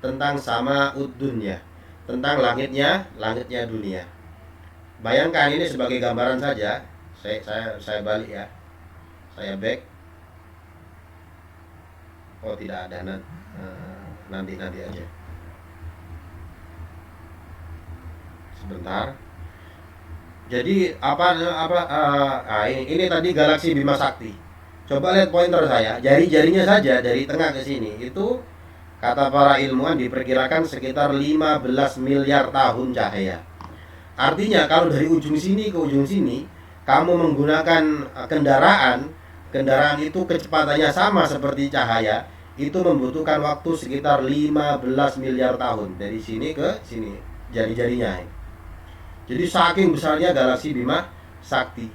[SPEAKER 1] tentang Sama'ud Dunya, tentang langitnya dunia. Bayangkan ini sebagai gambaran saja. Saya balik ya. Saya back. Oh, tidak ada nanti aja. Sebentar. Jadi ini tadi galaksi Bima Sakti. Coba lihat pointer saya, jari-jarinya saja dari tengah ke sini itu kata para ilmuwan diperkirakan sekitar 15 miliar tahun cahaya. Artinya kalau dari ujung sini ke ujung sini kamu menggunakan kendaraan itu kecepatannya sama seperti cahaya, itu membutuhkan waktu sekitar 15 miliar tahun dari sini ke sini jari-jarinya. Jadi saking besarnya galaksi Bima Sakti.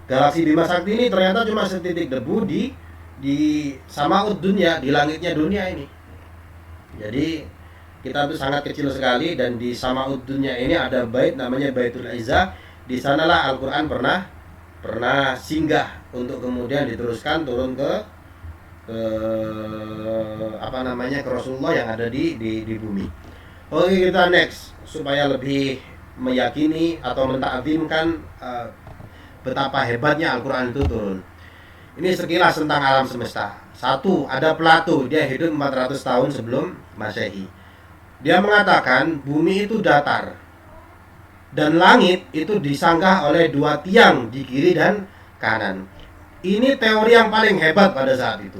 [SPEAKER 1] Galaksi Bima Sakti ini ternyata cuma setitik debu di Sama'ud Dunya, di langitnya dunia ini. Jadi kita tuh sangat kecil sekali. Dan di Sama'ud Dunya ini ada bait namanya Baitul Izzah. Di sanalah Al-Quran pernah singgah untuk kemudian diteruskan turun ke Rasulullah yang ada di bumi. Oke, kita next supaya lebih meyakini atau mentakzimkan betapa hebatnya Al-Quran itu turun. Ini sekilas tentang alam semesta. Satu, ada Plato, dia hidup 400 tahun sebelum Masehi. Dia mengatakan bumi itu datar dan langit itu disanggah oleh dua tiang di kiri dan kanan. Ini teori yang paling hebat pada saat itu.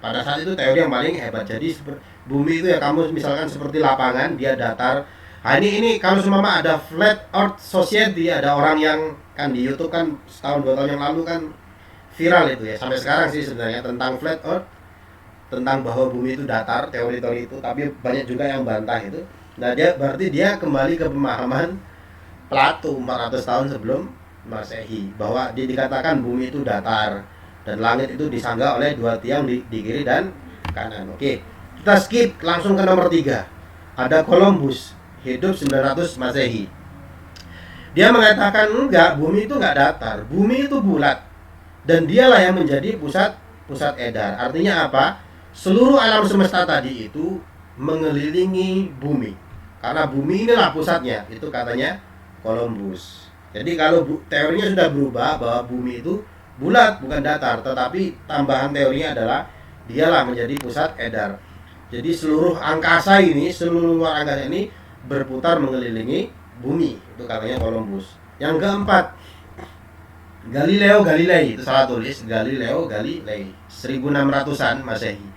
[SPEAKER 1] Pada saat itu teori yang paling hebat. Jadi bumi itu ya kamu misalkan seperti lapangan, dia datar. Nah, ini kalau semama ada Flat Earth Society, ada orang yang kan di YouTube kan setahun 2 tahun yang lalu kan viral itu ya, sampai sekarang sih sebenarnya tentang Flat Earth, tentang bahwa bumi itu datar, teori-teori itu, tapi banyak juga yang bantah itu. Nah, berarti dia kembali ke pemahaman Plato 400 tahun sebelum Masehi, bahwa dia dikatakan bumi itu datar dan langit itu disanggah oleh dua tiang di kiri dan kanan. Oke, kita skip langsung ke nomor 3. Ada Columbus. hidup 900 Masehi. Dia mengatakan enggak, bumi itu enggak datar, bumi itu bulat. Dan dialah yang menjadi pusat edar. Artinya apa? Seluruh alam semesta tadi itu mengelilingi bumi. Karena bumi inilah pusatnya, itu katanya Columbus. Jadi kalau teorinya sudah berubah bahwa bumi itu bulat bukan datar, tetapi tambahan teorinya adalah dialah menjadi pusat edar. Jadi seluruh angkasa ini, seluruh luar angkasa ini berputar mengelilingi bumi. Itu katanya Columbus. Yang keempat, Galileo Galilei, itu salah tulis, Galileo Galilei, 1600-an Masehi.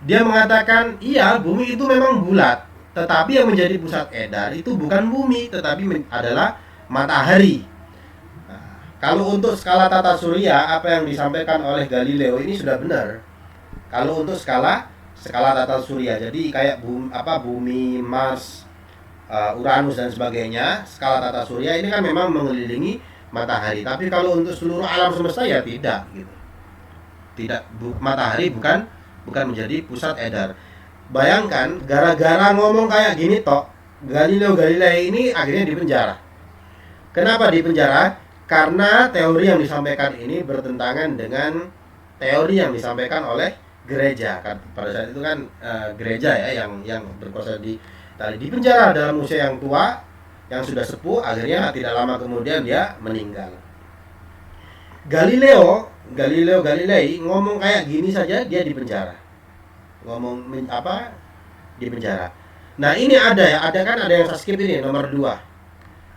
[SPEAKER 1] Dia mengatakan, iya bumi itu memang bulat, tetapi yang menjadi pusat edar itu bukan bumi, tetapi adalah matahari. Nah, kalau untuk skala tata surya, apa yang disampaikan oleh Galileo ini sudah benar. Kalau untuk skala tata surya, jadi kayak bumi, Mars, Uranus dan sebagainya, skala tata surya ini kan memang mengelilingi matahari. Tapi kalau untuk seluruh alam semesta ya tidak gitu. Matahari bukan menjadi pusat edar. Bayangkan gara-gara ngomong kayak gini tok, Galileo Galilei ini akhirnya dipenjara. Kenapa dipenjara? Karena teori yang disampaikan ini bertentangan dengan teori yang disampaikan oleh gereja. Pada saat itu kan gereja ya yang berkuasa di penjara dalam usia yang tua, yang sudah sepuh. Akhirnya tidak lama kemudian dia meninggal. Galileo Galilei ngomong kayak gini saja dia dipenjara. Dipenjara. Nah ini ada yang saya skip ini nomor 2.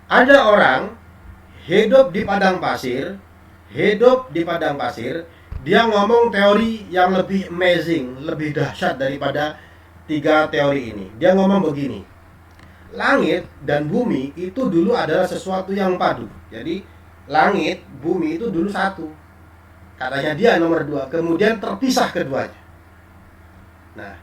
[SPEAKER 1] Ada orang hidup di padang pasir, dia ngomong teori yang lebih amazing, lebih dahsyat daripada 3 teori ini. Dia ngomong begini, langit dan bumi itu dulu adalah sesuatu yang padu. Jadi langit, bumi itu dulu satu. Katanya dia nomor 2, kemudian terpisah keduanya. Nah,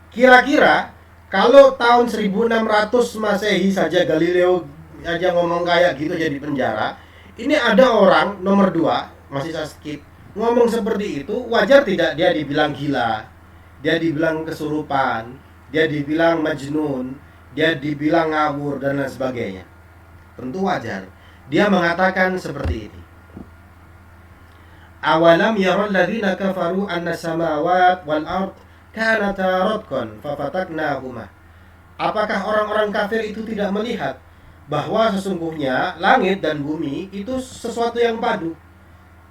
[SPEAKER 1] kira-kira kalau tahun 1600 Masehi saja Galileo aja ngomong kayak gitu jadi penjara, ini ada orang nomor 2, masih saya skip, ngomong seperti itu, wajar tidak dia dibilang gila, dia dibilang kesurupan, dia dibilang majnun, dia dibilang ngawur dan lain sebagainya? Tentu wajar. Dia mengatakan seperti ini. Awalam yaral ladzina kafaru anna samawat wal ard kanata ratqan fafataknahuma. Apakah orang-orang kafir itu tidak melihat bahwa sesungguhnya langit dan bumi itu sesuatu yang padu,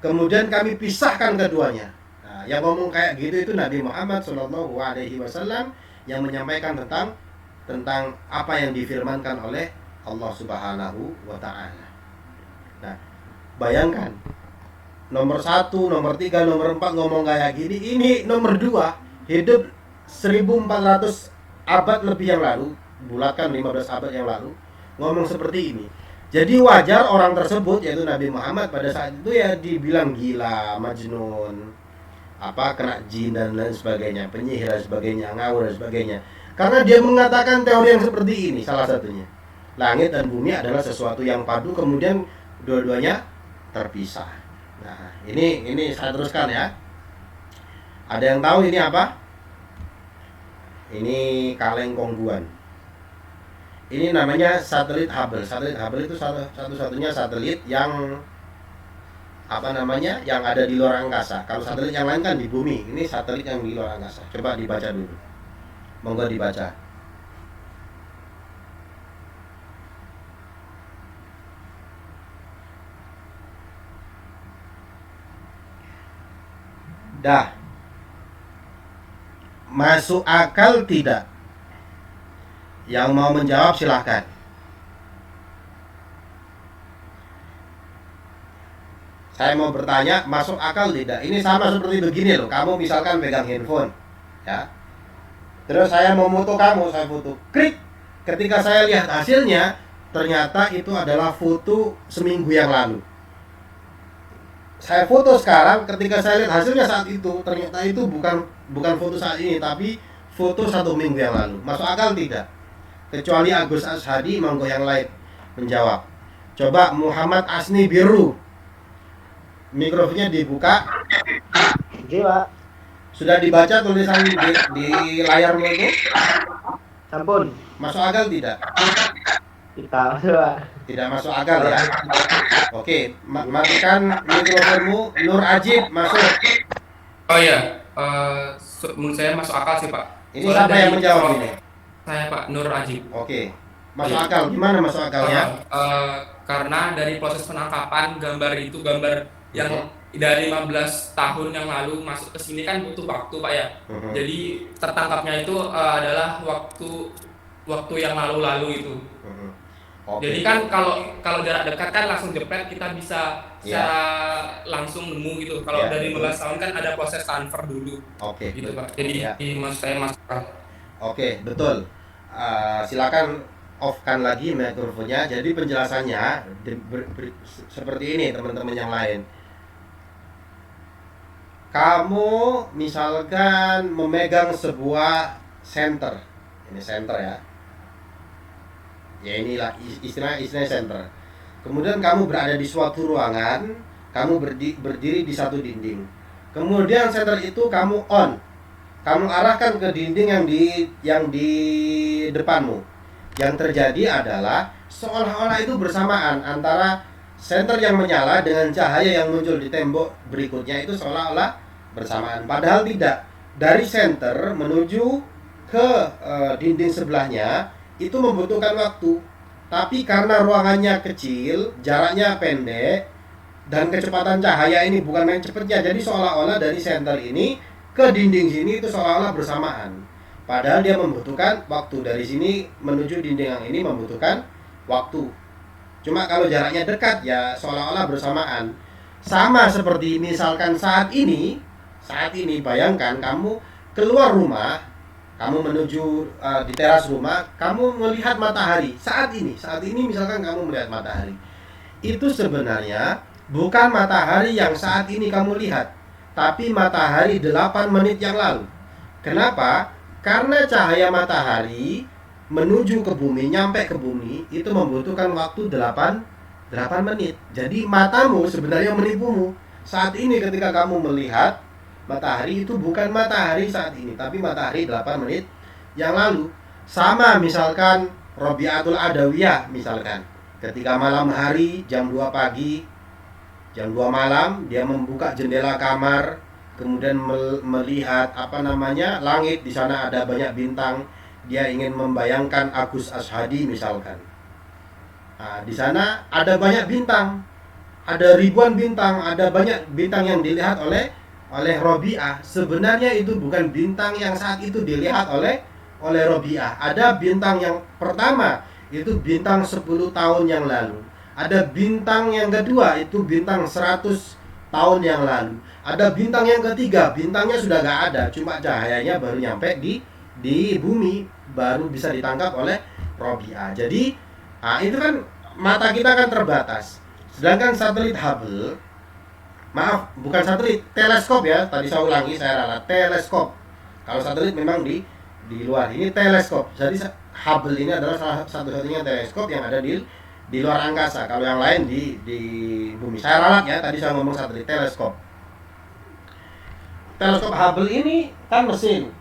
[SPEAKER 1] kemudian kami pisahkan keduanya? Nah, yang ngomong kayak gitu itu Nabi Muhammad SAW yang menyampaikan tentang apa yang difirmankan oleh Allah Subhanahu wa Ta'ala. Nah, bayangkan nomor 1, nomor 3, nomor 4 ngomong kayak gini. Ini nomor 2 hidup 1400 abad lebih yang lalu, bulatkan 15 abad yang lalu, ngomong seperti ini. Jadi wajar orang tersebut, yaitu Nabi Muhammad, pada saat itu ya dibilang gila, majnun, kena jin dan lain sebagainya, penyihir dan sebagainya, ngawur dan sebagainya. Karena dia mengatakan teori yang seperti ini, salah satunya. Langit dan bumi adalah sesuatu yang padu, kemudian dua-duanya terpisah. Nah, ini saya teruskan ya. Ada yang tahu ini apa? Ini kaleng kongguan. Ini namanya satelit Hubble. Satelit Hubble itu satu-satunya satelit yang yang ada di luar angkasa. Kalau satelit yang lain kan di bumi. Ini satelit yang di luar angkasa. Coba dibaca dulu. Monggo dibaca. Dah. Masuk akal tidak? Yang mau menjawab silahkan. Saya mau bertanya, masuk akal tidak? Ini sama seperti begini loh. Kamu misalkan pegang handphone, ya. Terus saya mau foto kamu, saya foto. Klik. Ketika saya lihat hasilnya, ternyata itu adalah foto seminggu yang lalu. Saya foto sekarang, ketika saya lihat hasilnya saat itu, ternyata itu bukan foto saat ini, tapi foto 1 minggu yang lalu. Masuk akal tidak? Kecuali Agus Ashadi, monggo yang lain menjawab. Coba Muhammad Asni Biru, mikrofonnya dibuka.
[SPEAKER 5] Jiwa.
[SPEAKER 1] Sudah dibaca tulisan di layarmu itu?
[SPEAKER 5] Sampun.
[SPEAKER 1] Masuk akal tidak?
[SPEAKER 5] Kita coba.
[SPEAKER 1] Tidak masuk akal ya. Oke, matikan mikrofonmu. Nur Ajib masuk.
[SPEAKER 9] Oh iya, menurut saya masuk akal sih Pak.
[SPEAKER 1] Ini
[SPEAKER 9] Soalnya
[SPEAKER 1] siapa yang
[SPEAKER 9] dari
[SPEAKER 1] menjawab
[SPEAKER 9] pro-
[SPEAKER 1] ini?
[SPEAKER 9] Saya Pak Nur Ajib.
[SPEAKER 1] Oke, masuk akal. Gimana masuk akalnya?
[SPEAKER 9] Karena dari proses penangkapan gambar itu gambar yang dari 15 tahun yang lalu masuk ke sini kan butuh waktu Pak ya. Jadi tertangkapnya itu adalah waktu yang lalu-lalu itu.
[SPEAKER 1] Oke.
[SPEAKER 9] Jadi kan kalau jarak dekat kan langsung jepret kita bisa secara langsung nemu gitu. Kalau
[SPEAKER 1] Ya,
[SPEAKER 9] dari
[SPEAKER 1] betul.
[SPEAKER 9] 15 tahun kan ada proses transfer dulu
[SPEAKER 1] Oke.
[SPEAKER 9] gitu Pak. Jadi
[SPEAKER 1] Ya.
[SPEAKER 9] maksud saya masuk akal.
[SPEAKER 1] Oke, betul. Silakan off-kan lagi mikrofonnya. Jadi penjelasannya seperti ini teman-teman yang lain. Kamu misalkan memegang sebuah center. Ini center ya. Ya inilah istilahnya center. Kemudian kamu berada di suatu ruangan, kamu berdiri di satu dinding. Kemudian center itu kamu on. Kamu arahkan ke dinding yang di depanmu. Yang terjadi adalah seolah-olah itu bersamaan antara senter yang menyala dengan cahaya yang muncul di tembok berikutnya itu seolah-olah bersamaan. Padahal tidak. Dari center menuju ke dinding sebelahnya itu membutuhkan waktu. Tapi karena ruangannya kecil, jaraknya pendek, dan kecepatan cahaya ini bukan main cepatnya, jadi seolah-olah dari center ini ke dinding sini itu seolah-olah bersamaan. Padahal dia membutuhkan waktu. Dari sini menuju dinding yang ini membutuhkan waktu. Cuma kalau jaraknya dekat ya seolah-olah bersamaan. Sama seperti misalkan saat ini bayangkan kamu keluar rumah, kamu menuju di teras rumah, kamu melihat matahari. Saat ini misalkan kamu melihat matahari. Itu sebenarnya bukan matahari yang saat ini kamu lihat, tapi matahari 8 menit yang lalu. Kenapa? Karena cahaya matahari menuju ke bumi, nyampe ke bumi, itu membutuhkan waktu 8 menit. Jadi matamu sebenarnya menipumu. Saat ini ketika kamu melihat matahari itu bukan matahari saat ini, tapi matahari 8 menit yang lalu. Sama misalkan Robiatul Adawiyah misalkan. Ketika malam hari jam 2 pagi, jam 2 malam dia membuka jendela kamar, kemudian melihat langit, di sana ada banyak bintang. Dia ingin membayangkan Agus Ashadi misalkan. Nah, di sana ada banyak bintang. Ada ribuan bintang, ada banyak bintang yang dilihat oleh Robiah. Sebenarnya itu bukan bintang yang saat itu dilihat oleh Robiah. Ada bintang yang pertama, itu bintang 10 tahun yang lalu. Ada bintang yang kedua, itu bintang 100 tahun yang lalu. Ada bintang yang ketiga, bintangnya sudah gak ada, cuma cahayanya baru nyampe di bumi, baru bisa ditangkap oleh Robiah. Jadi, itu kan mata kita kan terbatas. Sedangkan satelit Hubble, maaf, bukan satelit, teleskop ya. Tadi saya ulangi, saya ralat, teleskop. Kalau satelit memang di luar, ini teleskop. Jadi Hubble ini adalah salah satu-satunya teleskop yang ada di luar angkasa. Kalau yang lain di bumi. Saya ralat ya, tadi saya ngomong satelit, teleskop. Teleskop Hubble ini kan mesin.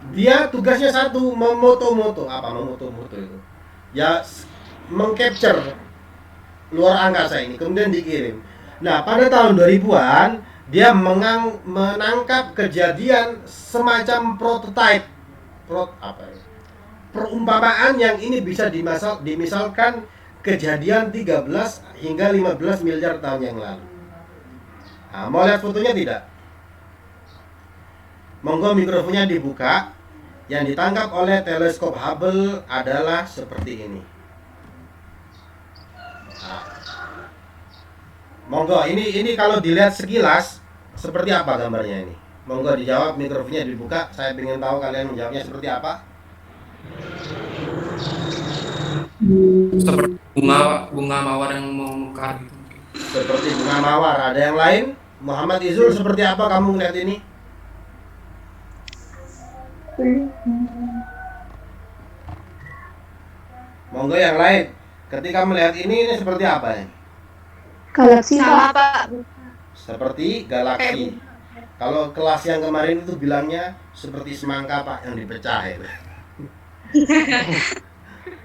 [SPEAKER 1] Dia tugasnya satu, memoto-moto. Apa memoto-moto itu? Ya, mengcapture luar angkasa ini, kemudian dikirim. Nah, pada tahun 2000-an dia menangkap kejadian semacam prototype, perumpamaan yang ini bisa dimisalkan kejadian 13 hingga 15 miliar tahun yang lalu. Nah, mau lihat fotonya tidak? Monggo mikrofonnya dibuka. Yang ditangkap oleh teleskop Hubble adalah seperti ini. Nah, monggo, ini kalau dilihat sekilas seperti apa gambarnya ini? Monggo dijawab, mikrofonnya dibuka. Saya ingin tahu kalian menjawabnya seperti apa.
[SPEAKER 9] Seperti bunga mawar yang mekar gitu.
[SPEAKER 1] Seperti bunga mawar. Ada yang lain? Muhammad Izul, seperti apa kamu melihat ini? Monggo yang lain. Ketika melihat ini seperti apa ini?
[SPEAKER 2] Galaksi
[SPEAKER 7] Sama
[SPEAKER 2] Pak.
[SPEAKER 7] Pak.
[SPEAKER 1] Seperti galaksi. Kalau kelas yang kemarin itu bilangnya seperti semangka Pak yang dipecah itu.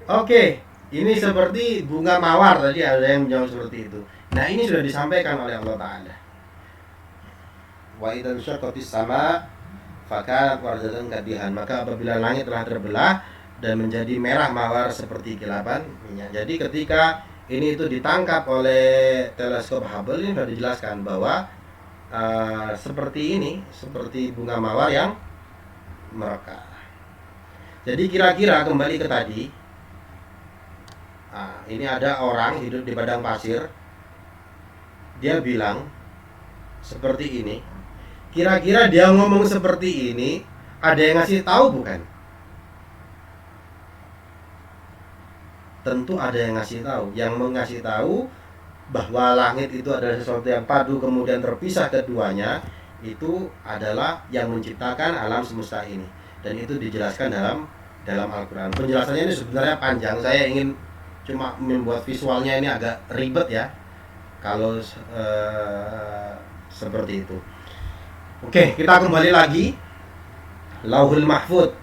[SPEAKER 1] Oke, ini seperti bunga mawar tadi ada yang menjawab seperti itu. Nah, ini sudah disampaikan oleh Allah Ta'ala. Wa idzal syaqqatis sama fakanat wardatan kadihan. Maka apabila langit telah terbelah dan menjadi merah mawar seperti kilapan minyak. Jadi ketika ini itu ditangkap oleh teleskop Hubble, ini sudah dijelaskan bahwa seperti ini, seperti bunga mawar yang merekah. Jadi kira-kira kembali ke tadi, ini ada orang hidup di padang pasir. Dia bilang seperti ini. Kira-kira dia ngomong seperti ini, ada yang ngasih tahu bukan? Tentu ada yang ngasih tahu. Yang mengasih tahu bahwa langit itu adalah sesuatu yang padu kemudian terpisah keduanya, itu adalah yang menciptakan alam semesta ini. Dan itu dijelaskan dalam Al-Quran. Penjelasannya ini sebenarnya panjang. Saya ingin cuma membuat visualnya ini agak ribet ya, kalau seperti itu. Oke, kita kembali lagi. Lauhul Mahfud.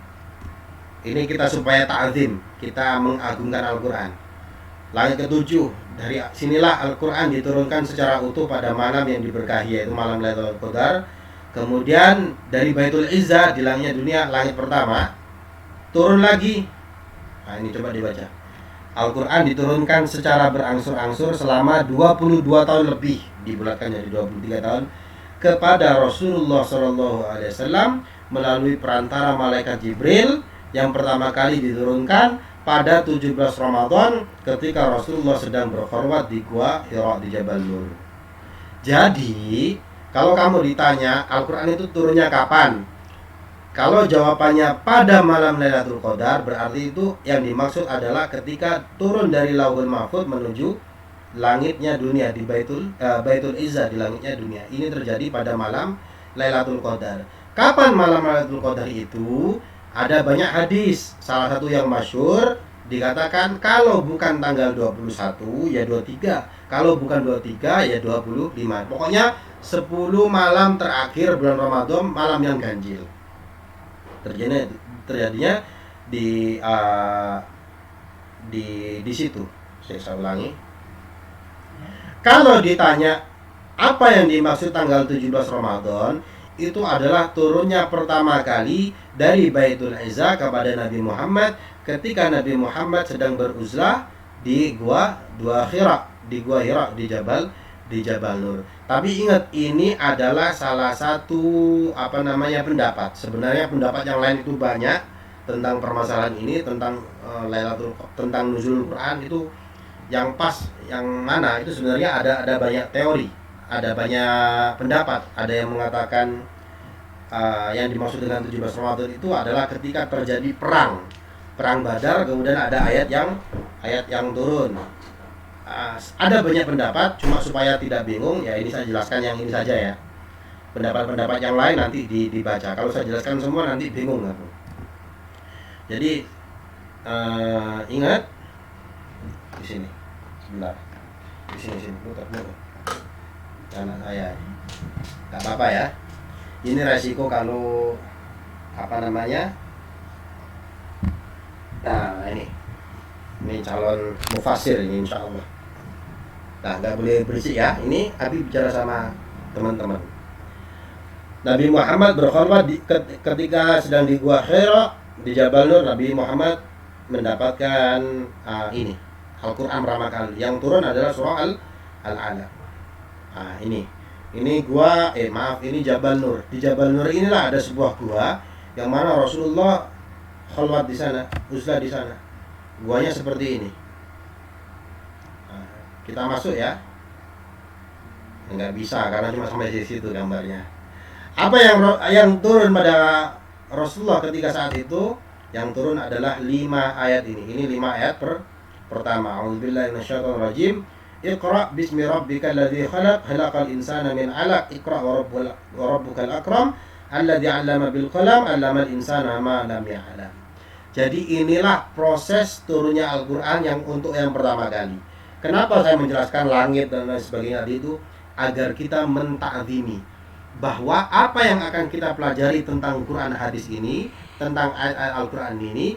[SPEAKER 1] Ini kita supaya ta'zim, kita mengagungkan Al-Quran. Langit ketujuh, dari sinilah Al-Quran diturunkan secara utuh pada malam yang diberkahi, yaitu malam Lailatul Qadar. Kemudian dari Baitul Izzah di langitnya dunia, langit pertama, turun lagi. Nah, ini coba dibaca. Al-Quran diturunkan secara berangsur-angsur selama 22 tahun lebih, dibulatkan jadi 23 tahun, kepada Rasulullah SAW melalui perantara malaikat Jibril, yang pertama kali diturunkan pada 17 Ramadan ketika Rasulullah sedang berkhulwat di Gua Hira di Jabal Nur. Jadi, kalau kamu ditanya Al-Quran itu turunnya kapan? Kalau jawabannya pada malam Lailatul Qadar, berarti itu yang dimaksud adalah ketika turun dari Lauhul Mahfud menuju langitnya dunia di Baitul Izzah di langitnya dunia. Ini terjadi pada malam Lailatul Qadar. Kapan malam Lailatul Qadar itu? Ada banyak hadis. Salah satu yang masyhur dikatakan kalau bukan tanggal 21 ya 23. Kalau bukan 23 ya 25. Pokoknya 10 malam terakhir bulan Ramadan, malam yang ganjil. Terjadinya di situ. Saya ulangi. Kalau ditanya apa yang dimaksud tanggal 17 Ramadan, itu adalah turunnya pertama kali dari Baitul Izzah kepada Nabi Muhammad ketika Nabi Muhammad sedang beruzlah di Gua Hira, di Gua Hira di Jabal Nur. Tapi ingat, ini adalah salah satu pendapat. Sebenarnya pendapat yang lain itu banyak tentang permasalahan ini, tentang tentang nuzulul Quran itu yang pas yang mana, itu sebenarnya ada banyak teori. Ada banyak pendapat. Ada yang mengatakan yang dimaksud dengan 17 Ramadan itu adalah ketika terjadi perang Badar, kemudian ada ayat yang turun. Ada banyak pendapat, cuma supaya tidak bingung ya ini saya jelaskan yang ini saja ya. Pendapat-pendapat yang lain nanti dibaca. Kalau saya jelaskan semua nanti bingung aku. Jadi ingat di sini. Sebentar. Di sini muter. Anak saya nggak apa-apa ya. Ini resiko kalau nah ini calon mufasir ini insya Allah. Nah, nggak boleh berisik ya. Ini Abi bicara sama teman-teman. Nabi Muhammad berkhulwat ketika sedang di Gua Hira di Jabal Nur. Nabi Muhammad mendapatkan ini Al-Quran pertama kali. Yang turun adalah surah Al-Alaq. Nah, ini gua ini Jabal Nur. Di Jabal Nur inilah ada sebuah gua yang mana Rasulullah khulwat di sana, uzlah di sana. Guanya seperti ini. Nah, kita masuk ya. Enggak bisa karena cuma sampai di situ gambarnya. Apa yang turun pada Rasulullah ketika saat itu? Yang turun adalah 5 ayat ini. Ini 5 ayat pertama. A'udzubillahi minasyaitonirrajim. Iqra bismi rabbikal ladzi khalaq, khalaqal insana min 'alaq, iqra wa rabbukal akram, alladzi 'allama bil qalam, 'allamal insana ma lam ya'lam. Jadi inilah proses turunnya Al-Qur'an yang untuk yang pertama kali. Kenapa saya menjelaskan langit dan lain sebagainya tadi itu? Agar kita mentakzimi, bahwa apa yang akan kita pelajari tentang Quran hadis ini, tentang ayat-ayat Al-Quran ini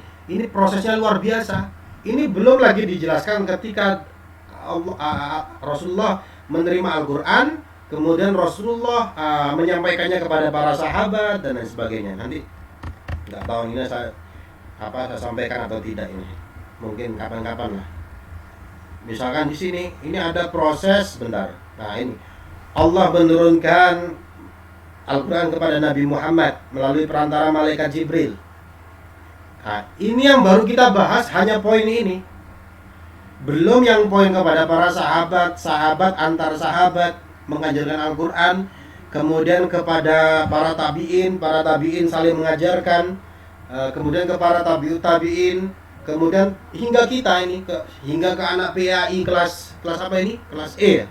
[SPEAKER 1] prosesnya luar biasa. Ini belum lagi dijelaskan ketika Rasulullah menerima Al-Quran, kemudian Rasulullah menyampaikannya kepada para sahabat dan lain sebagainya. Nanti nggak tahu ini saya sampaikan atau tidak ini. Mungkin kapan-kapan lah. Misalkan di sini ini ada proses bentar. Nah, ini Allah menurunkan Al-Quran kepada Nabi Muhammad melalui perantara malaikat Jibril. Nah, ini yang baru kita bahas hanya poin ini. Belum yang poin kepada para sahabat antar sahabat mengajarkan Al-Quran, kemudian kepada para tabi'in saling mengajarkan, kemudian ke para tabi'in, kemudian hingga kita ini hingga ke anak PAI kelas apa ini? Kelas E ya?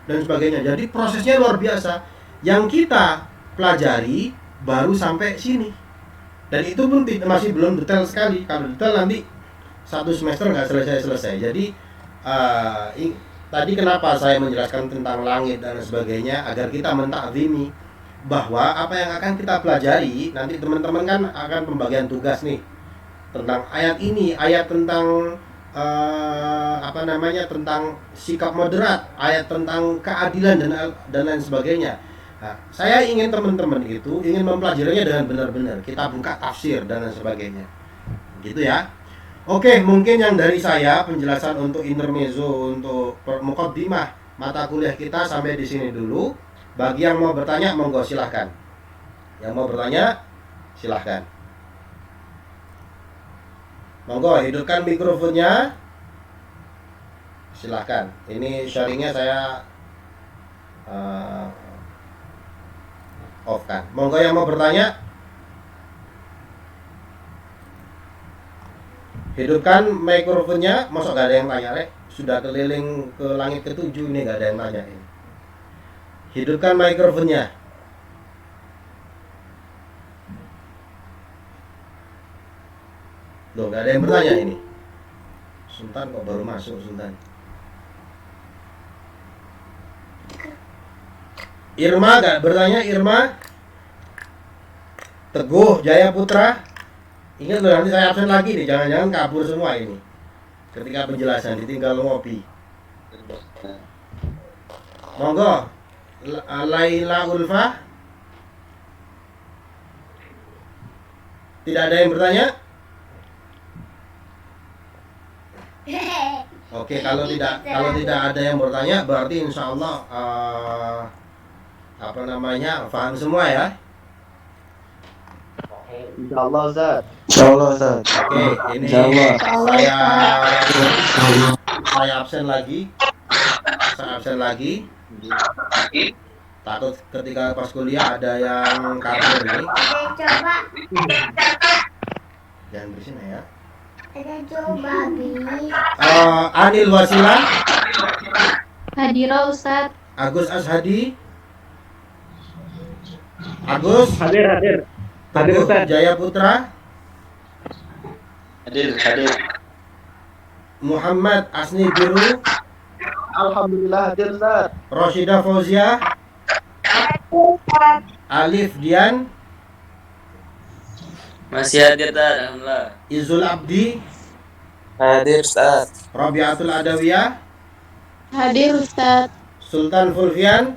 [SPEAKER 1] Dan sebagainya. Jadi prosesnya luar biasa. Yang kita pelajari baru sampai sini. Dan itu pun masih belum detail sekali. Kalau detail nanti satu semester nggak selesai. Jadi tadi kenapa saya menjelaskan tentang langit dan sebagainya, agar kita mentakzimi bahwa apa yang akan kita pelajari nanti teman-teman kan akan pembagian tugas nih tentang ayat ini, ayat tentang tentang sikap moderat, ayat tentang keadilan dan lain sebagainya. Nah, saya ingin teman-teman itu ingin mempelajarinya dengan benar-benar. Kita buka tafsir dan lain sebagainya. Gitu ya. Oke, mungkin yang dari saya penjelasan untuk intermezzo, untuk muqaddimah mata kuliah kita sampai di sini dulu. Bagi yang mau bertanya monggo silahkan. Yang mau bertanya silahkan. Monggo hidupkan mikrofonnya. Silahkan. Ini sharingnya saya off kan. Monggo yang mau bertanya. Hidupkan mikrofonnya. Masuk gak ada yang tanya, Rek? Sudah keliling ke langit ke-7 ini gak ada yang tanya ini. Hidupkan mikrofonnya. Loh, gak ada yang bertanya ini. Sultan kok baru masuk, Sultan. Irma gak bertanya, Irma? Teguh Jaya Putra. Ingat loh, nanti saya absen lagi nih. Jangan-jangan kabur semua ini ketika penjelasan, ditinggal ngopi. Monggo. Laila Ulfa. Tidak ada yang bertanya? Oke, kalau tidak ada yang bertanya, berarti insya Allah paham semua ya.
[SPEAKER 5] Insyaallah Ustaz.
[SPEAKER 1] Oke, ini saya absen lagi. Takut ketika pas kuliah ada yang kabur ini. Jangan berisik ya. Anil Wasila.
[SPEAKER 2] Hadira Ustaz.
[SPEAKER 1] Agus Ashadi. Agus.
[SPEAKER 10] Hadir.
[SPEAKER 1] Teguh Jaya Putra.
[SPEAKER 10] Hadir.
[SPEAKER 1] Muhammad Asni Biru.
[SPEAKER 5] Alhamdulillah hadir Ustaz.
[SPEAKER 1] Roshida Fauzia. Alif Dian.
[SPEAKER 6] Masih hadir, alhamdulillah.
[SPEAKER 1] Izul Abdi.
[SPEAKER 6] Hadir, Ustaz.
[SPEAKER 1] Rabiatul Adawiyah.
[SPEAKER 2] Hadir Ustaz.
[SPEAKER 1] Sultan Fulfian.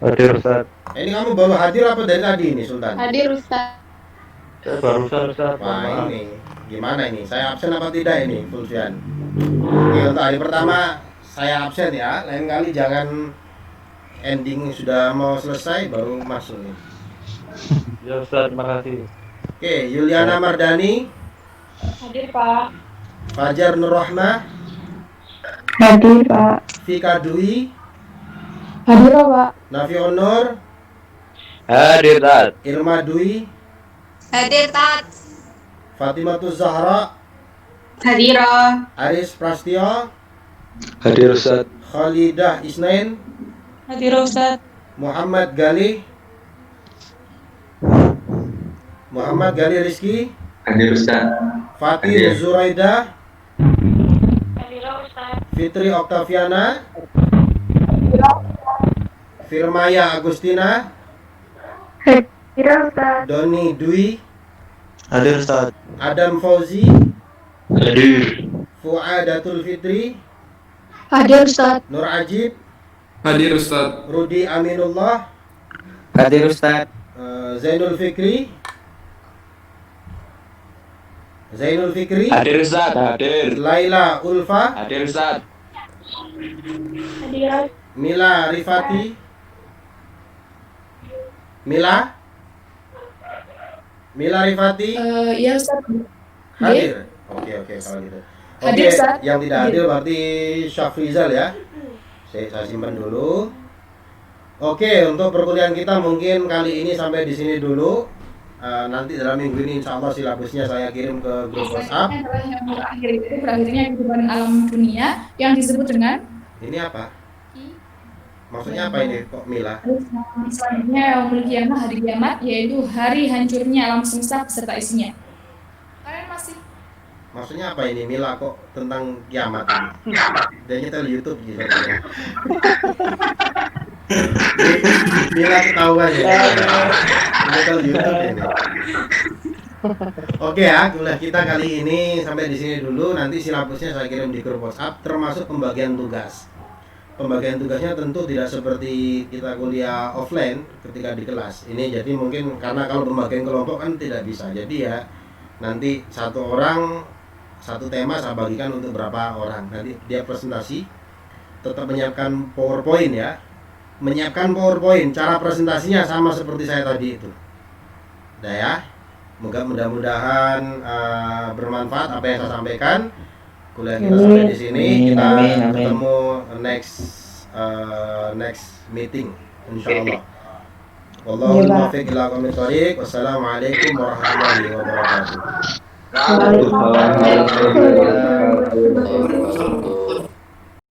[SPEAKER 5] Hadir Ustaz.
[SPEAKER 1] Ini kamu baru hadir apa dari tadi ini, Sultan?
[SPEAKER 2] Hadir Ustaz.
[SPEAKER 5] Saya barusan Ustaz.
[SPEAKER 1] Wah, ini gimana ini? Saya absen apa tidak ini, Fulfian? Oke, untuk hari pertama saya absen ya. Lain kali jangan ending sudah mau selesai baru masuk nih.
[SPEAKER 5] Ya Ustaz, terima kasih.
[SPEAKER 1] Oke, Yuliana Mardani.
[SPEAKER 3] Hadir Pak.
[SPEAKER 1] Fajar Nurrohmah.
[SPEAKER 3] Hadir Pak.
[SPEAKER 1] Fika Dwi.
[SPEAKER 3] Hadir Pak.
[SPEAKER 1] Nafi Onur.
[SPEAKER 10] Hadir Ustaz.
[SPEAKER 1] Irma Dwi.
[SPEAKER 7] Hadir Tat.
[SPEAKER 1] Fatimatus Zahra.
[SPEAKER 7] Hadira.
[SPEAKER 1] Aris Prastio.
[SPEAKER 5] Hadir Ustaz.
[SPEAKER 1] Khalidah Isnain.
[SPEAKER 3] Hadir Ustaz.
[SPEAKER 1] Muhammad Gali. Muhammad Gali Rizki.
[SPEAKER 8] Hadir Ustaz.
[SPEAKER 1] Fatih
[SPEAKER 8] Hadir.
[SPEAKER 1] Zuraida.
[SPEAKER 3] Hadir Ustaz.
[SPEAKER 1] Fitri Oktaviana. Firmaya Agustina,
[SPEAKER 3] Hadir Ustaz.
[SPEAKER 1] Doni Dwi,
[SPEAKER 5] Hadir Ustaz.
[SPEAKER 1] Adam Fauzi,
[SPEAKER 10] Hadir.
[SPEAKER 1] Fuadatul Fitri,
[SPEAKER 7] Hadir Ustaz.
[SPEAKER 1] Nur Ajib,
[SPEAKER 9] Hadir Ustaz.
[SPEAKER 1] Rudi Aminullah,
[SPEAKER 4] Hadir Ustaz.
[SPEAKER 1] Zainul Fikri,
[SPEAKER 10] Hadir Ustaz. Hadir.
[SPEAKER 1] Laila Ulfa,
[SPEAKER 10] Hadir Ustaz.
[SPEAKER 3] Hadir.
[SPEAKER 1] Mila Rifati, Mila Rifati,
[SPEAKER 3] Iya Ustaz.
[SPEAKER 1] hadir. Oke kalau gitu.
[SPEAKER 3] Hadir, Ustaz.
[SPEAKER 1] Yang tidak hadir berarti Syafrizal ya. Saya simpan dulu. Oke, untuk perkuliahan kita mungkin kali ini sampai di sini dulu. Nanti dalam minggu ini insya Allah silabusnya saya kirim ke grup WhatsApp.
[SPEAKER 3] Adalah yang berakhir itu berakhirnya kehidupan alam dunia yang disebut dengan
[SPEAKER 1] Ini apa? Maksudnya apa ini kok Mila?
[SPEAKER 3] selanjutnya yaumul qiyamah, hari kiamat, yaitu hari hancurnya alam semesta beserta isinya. Kalian masih
[SPEAKER 1] Maksudnya apa ini Mila kok tentang kiamat ini? Dia nyetel YouTube gitu. Mila ketahuan ya. Nyetel YouTube ini. Oke ya, kuliah kita kali ini sampai di sini dulu. Nanti silabusnya saya kirim di grup WhatsApp, termasuk pembagian tugas. Pembagian tugasnya tentu tidak seperti kita kuliah offline ketika di kelas. Ini jadi mungkin karena kalau pembagian kelompok kan tidak bisa. Jadi ya nanti satu orang satu tema saya bagikan untuk berapa orang. Nanti dia presentasi, tetap menyiapkan PowerPoint ya. Menyiapkan PowerPoint, cara presentasinya sama seperti saya tadi itu. Udah ya. Mudah-mudahan bermanfaat apa yang saya sampaikan. Kuliah kita sampai di sini. Kita ketemu next meeting insyaallah. Wallahu muwaffiq ila aqwamit thoriq. Wassalamualaikum warahmatullahi wabarakatuh.
[SPEAKER 3] Waalaikumsalam.